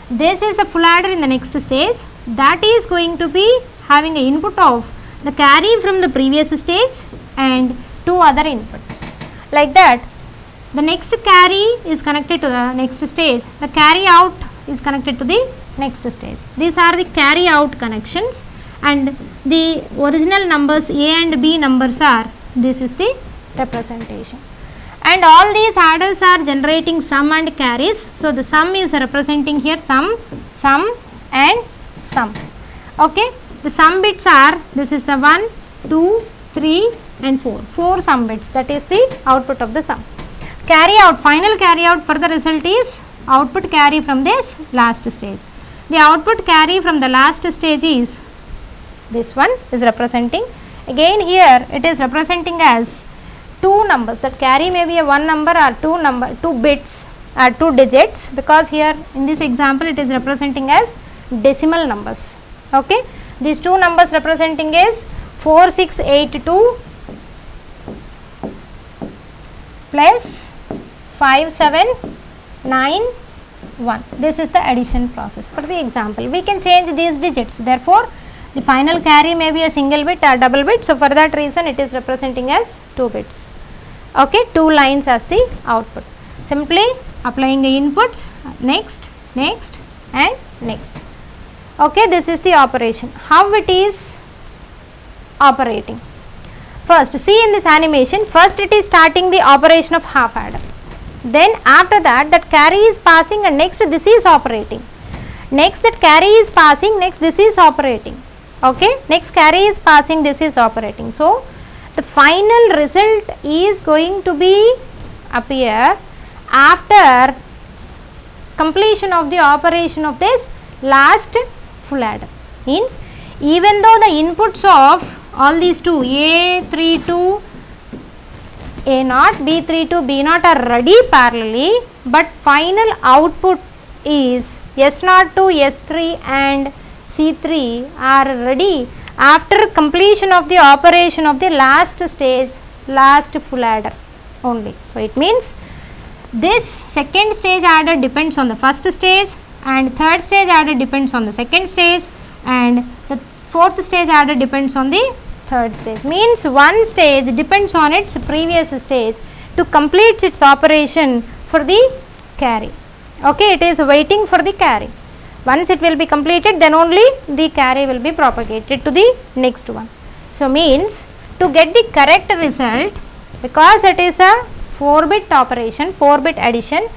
this is a full adder in the next stage, that is going to be having an input of the carry from the previous stage and 2 other inputs. Like that, the next carry is connected to the next stage, the carry out is connected to the next stage. These are the carry out connections, and the original numbers A and B numbers are, this is the representation. And all these adders are generating sum and carries. So the sum is representing here sum, sum and sum. Okay, the sum bits are, this is the 1, 2, 3 and 4, 4 sum bits, that is the output of the sum. Carry out, final carry out for the result is output carry from this last stage. The output carry from the last stage is, this one is representing, again here it is representing as 2 numbers, that carry may be a 1 number or 2 bits or 2 digits, because here in this example it is representing as decimal numbers. Okay, these 2 numbers representing is 4682 plus 5791. This is the addition process. For the example, we can change these digits, therefore the final carry may be a single bit or double bit, so for that reason it is representing as 2 bits. Okay, 2 lines as the output. Simply applying the inputs, next, next and next. Okay, this is the operation. How it is operating? First, see in this animation, first it is starting the operation of half adder. Then after that, that carry is passing and next this is operating. Next that carry is passing, next this is operating. Okay, next carry is passing, this is operating. So the final result is going to be appear after completion of the operation of this last full adder. Means even though the inputs of all these two A32, A0, B32, B0 are ready parallelly, but final output is S0 to S3 and C3 are ready after completion of the operation of the last stage, last full adder only. So it means this second stage adder depends on the first stage, and third stage adder depends on the second stage, and the fourth stage adder depends on the third stage. Means one stage depends on its previous stage to complete its operation for the carry. Okay, it is waiting for the carry. Once it will be completed, then only the carry will be propagated to the next one. So means to get the correct result, because it is a 4-bit operation, 4-bit addition,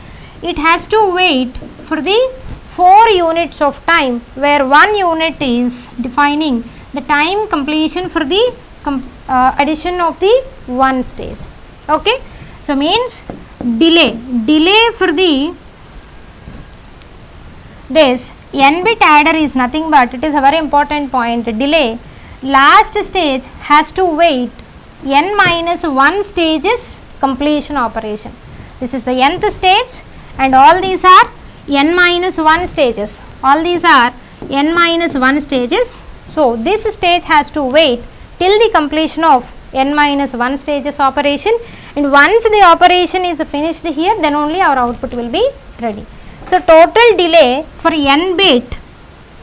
it has to wait for the 4 units of time, where 1 unit is defining the time completion for the addition of the one stage. Okay, so means delay for the this n-bit adder is nothing but, it is a very important point, delay last stage has to wait n minus 1 stages completion operation. This is the nth stage and all these are n minus 1 stages, all these are n minus 1 stages. So this stage has to wait till the completion of n minus 1 stages operation, and once the operation is finished here, then only our output will be ready. So total delay for n bit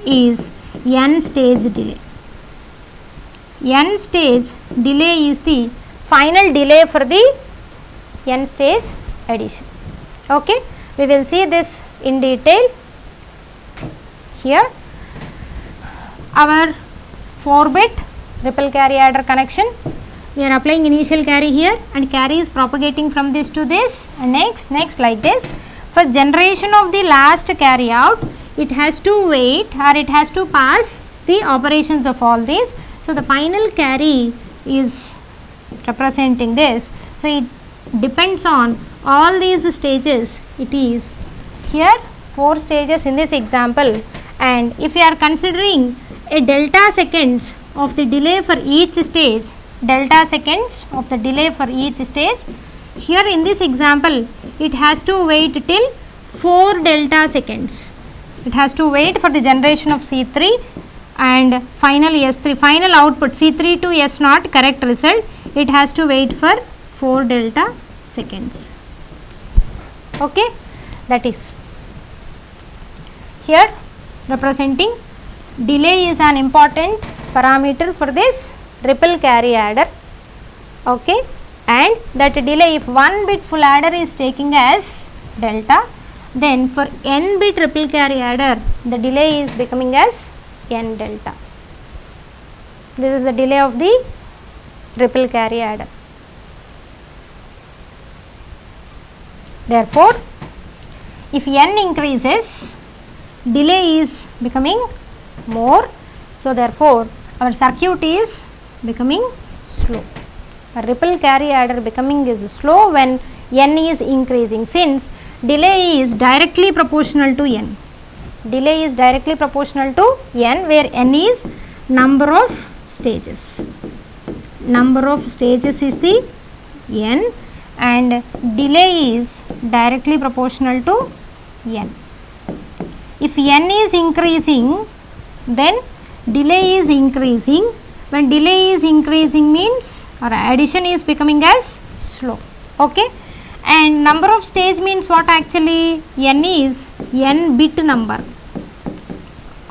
is n stage delay. n stage delay is the final delay for the n stage addition. Okay, we will see this in detail. Here our 4-bit ripple carry adder connection, we are applying initial carry here and carry is propagating from this to this and next like this. For generation of the last carry out, it has to wait or it has to pass the operations of all these. So, the final carry is representing this. So, it depends on all these stages. It is here 4 stages in this example, and if you are considering a delta seconds of the delay for each stage, delta seconds of the delay for each stage, here in this example it has to wait till 4 delta seconds. It has to wait for the generation of C3 and final S3, final output C3 to S0 correct result, it has to wait for 4 delta seconds. Okay, that is here representing delay is an important parameter for this ripple carry adder. Okay, and that delay, if 1 bit full adder is taking as delta, then for n bit ripple carry adder the delay is becoming as n delta. This is the delay of the ripple carry adder. Therefore, if n increases, delay is becoming more. So, therefore, our circuit is becoming slow. A ripple carry adder becoming is slow when n is increasing, since delay is directly proportional to n. Delay is directly proportional to n, where n is number of stages. Number of stages is the n and delay is directly proportional to n. If n is increasing, then delay is increasing. When delay is increasing means our addition is becoming as slow. Okay, and number of stage means what actually? N is n bit number.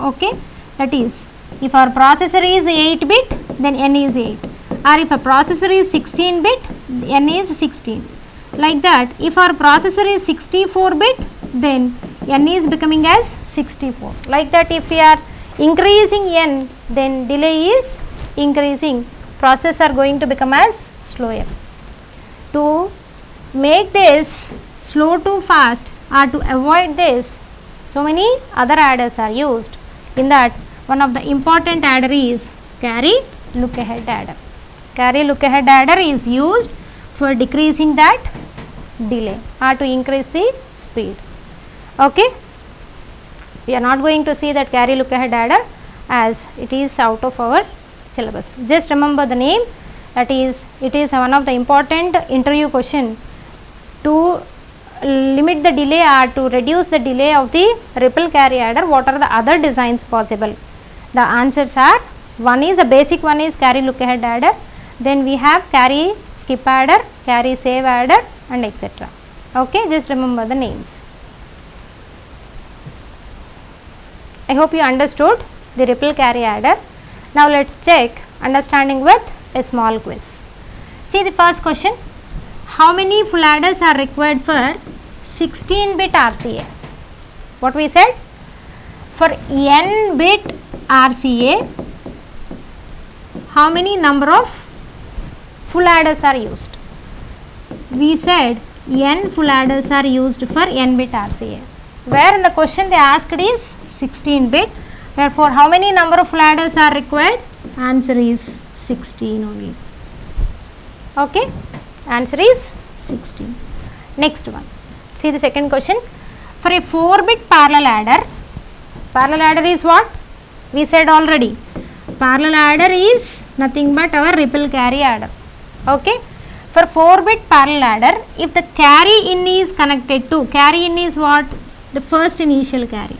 Okay, that is, if our processor is 8 bit, then n is 8, or if a processor is 16 bit, n is 16. Like that, if our processor is 64 bit, then n is becoming as 64. Like that, if we are increasing n, then delay is increasing, process are going to become as slower. To make this slow to fast or to avoid this, so many other adders are used. In that, one of the important adder is carry look ahead adder. Carry look ahead adder is used for decreasing that delay or to increase the speed. Okay, we are not going to see that carry look ahead adder as it is out of our syllabus. Just remember the name, that is, it is one of the important interview question to limit the delay or to reduce the delay of the ripple carry adder. What are the other designs possible? The answers are, one is a basic one is carry look ahead adder, then we have carry skip adder, carry save adder and etc. Okay, just remember the names. I hope you understood the ripple carry adder. Now let us check understanding with a small quiz. See the first question, how many full adders are required for 16-bit RCA? What we said? For n bit RCA, how many number of full adders are used? We said n full adders are used for n bit RCA, where in the question they asked is 16-bit. Therefore, how many number of full adders are required? Answer is 16 only. Okay, answer is 16. Next one, see the second question. For a 4-bit parallel adder is what? We said already, parallel adder is nothing but our ripple carry adder. Okay, for 4-bit parallel adder, if the carry in is connected to, carry in is what? The first initial carry.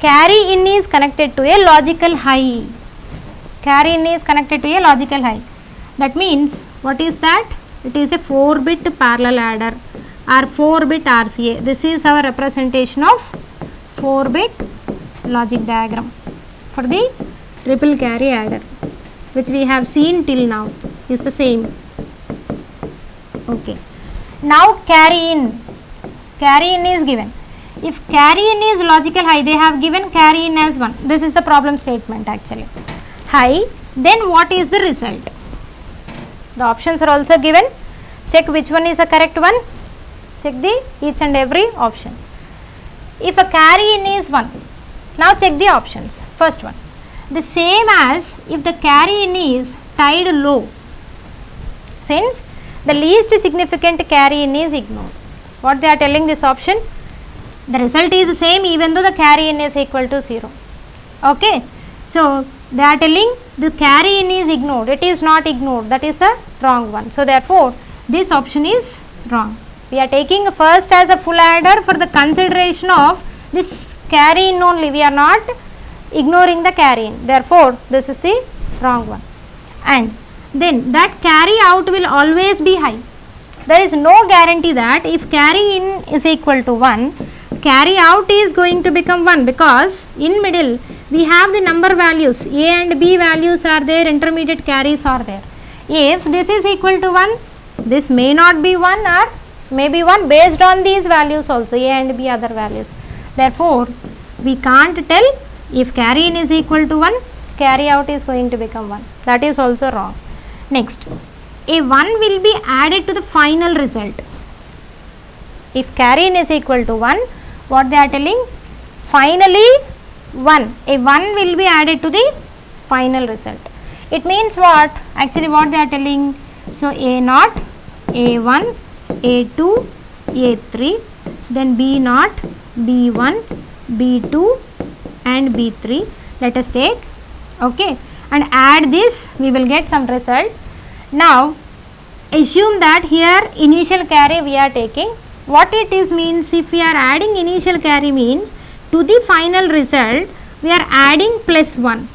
Carry in is connected to a logical high. Carry in is connected to a logical high. That means, what is that? It is a 4-bit parallel adder or 4-bit RCA. This is our representation of 4-bit logic diagram for the ripple carry adder. which we have seen till now is the same. Okay. Now carry in. Carry in is given. If carry in is logical high, they have given carry in as 1. This is the problem statement actually. High, then what is the result? The options are also given. Check which one is the correct one. Check the each and every option. If a carry in is 1, now check the options. First one, the same as if the carry in is tied low, since the least significant carry in is ignored. What they are telling this option? The result is the same even though the carry in is equal to 0. Okay. So, they are telling the carry in is ignored. It is not ignored. That is the wrong one. So, therefore, this option is wrong. We are taking first as a full adder for the consideration of this carry in only. We are not ignoring the carry in. Therefore, this is the wrong one. And then that carry out will always be high. There is no guarantee that if carry in is equal to 1, carry out is going to become 1, because in middle we have the number values, A and B values are there, intermediate carries are there. If this is equal to 1, this may not be 1 or may be 1 based on these values also, A and B other values. Therefore, we can't tell if carry in is equal to 1, carry out is going to become 1. That is also wrong. Next, a 1 will be added to the final result. If carry in is equal to 1, what they are telling? Finally 1. A 1 will be added to the final result. It means what? Actually what they are telling? So, A0, A1, A2, A3, then B0, B1, B2 and B3. Let us take, okay, and add this, we will get some result. Now, assume that here initial carry we are taking. What it is means, if we are adding initial carry means to the final result we are adding plus 1.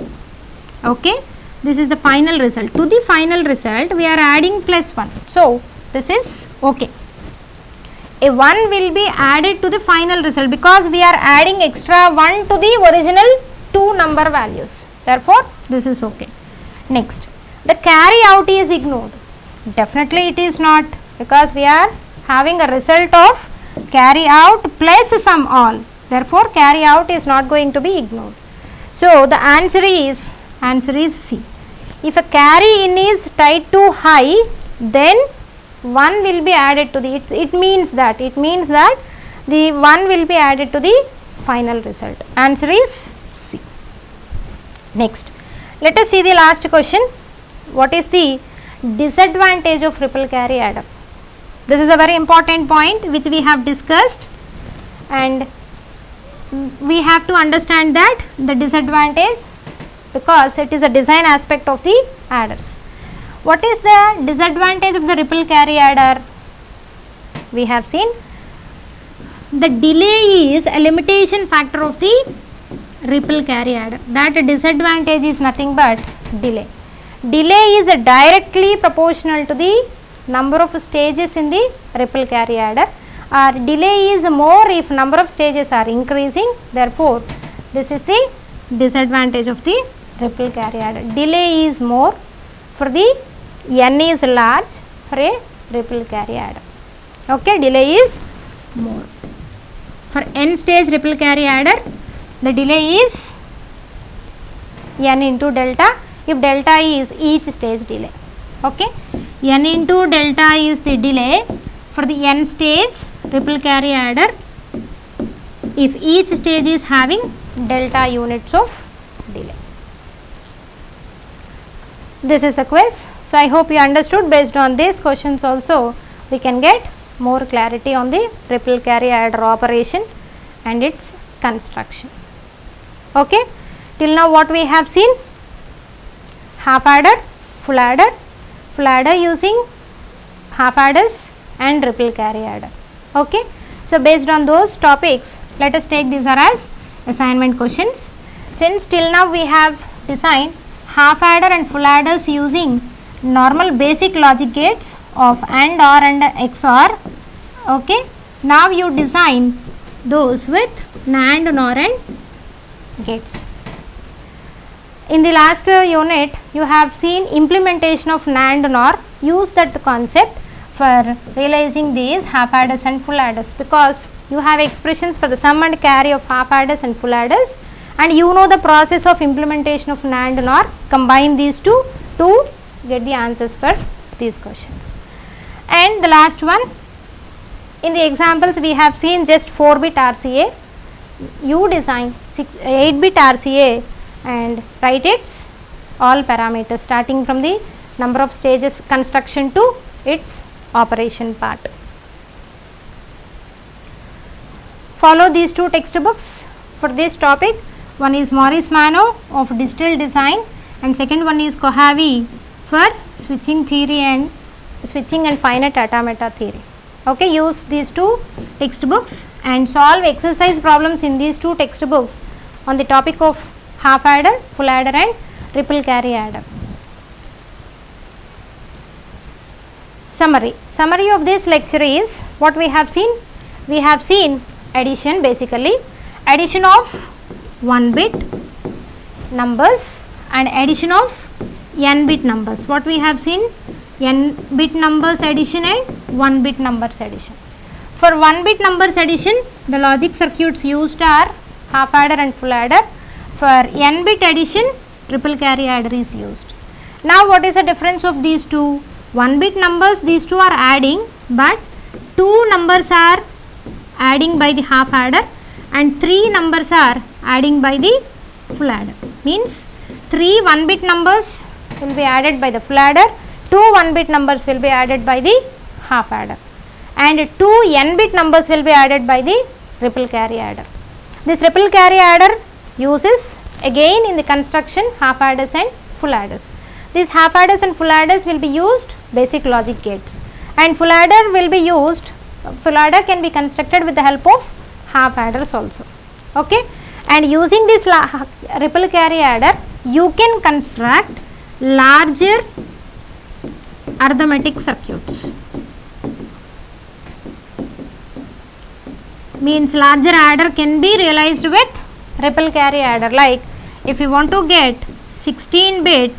Okay, this is the final result. To the final result we are adding plus 1. So, this is okay. A 1 will be added to the final result because we are adding extra 1 to the original 2 number values. Therefore, this is okay. Next, the carry out is ignored. Definitely it is not, because we are having a result of carry out plus sum all. Therefore, carry out is not going to be ignored. So, the answer is C. If a carry in is tied to high, then 1 will be added to the, it means that the 1 will be added to the final result. Answer is C. Next, let us see the last question. What is the disadvantage of triple carry adder? This is a very important point which we have discussed, and we have to understand that the disadvantage, because it is a design aspect of the adders. What is the disadvantage of the ripple carry adder? We have seen the delay is a limitation factor of the ripple carry adder. That disadvantage is nothing but delay. Delay is directly proportional to the number of stages in the ripple carry adder, or delay is more if number of stages are increasing. Therefore, this is the disadvantage of the ripple carry adder. Delay is more for the n is large for a ripple carry adder. Okay, delay is more. For n stage ripple carry adder, the delay is n into delta, if delta is each stage delay. Okay, n into delta is the delay for the n stage ripple carry adder if each stage is having delta units of delay. This is the quiz. So, I hope you understood. Based on these questions also we can get more clarity on the ripple carry adder operation and its construction. Okay. Till now what we have seen? Half adder, full adder using half adders and ripple carry adder. Okay. So, based on those topics, let us take these are as assignment questions. Since till now we have designed half adder and full adders using normal basic logic gates of AND, OR and XOR. Okay. Now you design those with NAND, NOR and gates. in the last unit you have seen implementation of NAND NOR. Use that concept for realizing these half adders and full adders, because you have expressions for the sum and carry of half adders and full adders, and you know the process of implementation of NAND NOR. Combine these two to get the answers for these questions. And the last one, in the examples we have seen just 4-bit RCA. You design 8-bit RCA and write its all parameters starting from the number of stages construction to its operation part. Follow these two textbooks for this topic. One is Maurice Mano of digital design, and second one is Kohavi for switching theory and switching and finite automata theory. Okay, use these two textbooks and solve exercise problems in these two textbooks on the topic of half adder, full adder and ripple carry adder. Summary of this lecture is what we have seen. We have seen addition, basically addition of 1-bit numbers and addition of n-bit numbers. What we have seen, n-bit numbers addition and 1-bit numbers addition. For 1-bit numbers addition, the logic circuits used are half adder and full adder. For n-bit addition, ripple carry adder is used. Now what is the difference of these two? 1-bit numbers, these two are adding, but 2 numbers are adding by the half adder and 3 numbers are adding by the full adder. Means 3 1-bit numbers will be added by the full adder, 2 1-bit numbers will be added by the half adder, and 2 n-bit numbers will be added by the ripple carry adder. This ripple carry adder uses again in the construction half adders and full adders. These half adders and full adders will be used basic logic gates, and full adder will be used, full adder can be constructed with the help of half adders also. Okay, and using this ripple carry adder you can construct larger arithmetic circuits. Means larger adder can be realized with ripple carry adder. Like if you want to get 16-bit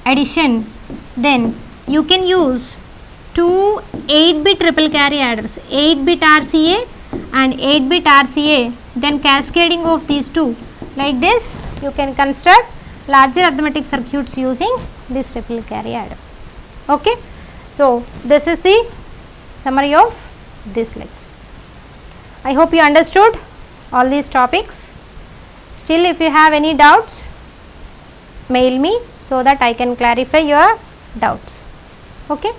addition, then you can use 2 8-bit ripple carry adders, 8-bit RCA and 8-bit RCA, then cascading of these two. Like this you can construct larger arithmetic circuits using this ripple carry adder. Okay, so this is the summary of this lecture. I hope you understood all these topics. Still, if you have any doubts, mail me so that I can clarify your doubts. Okay,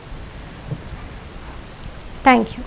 thank you.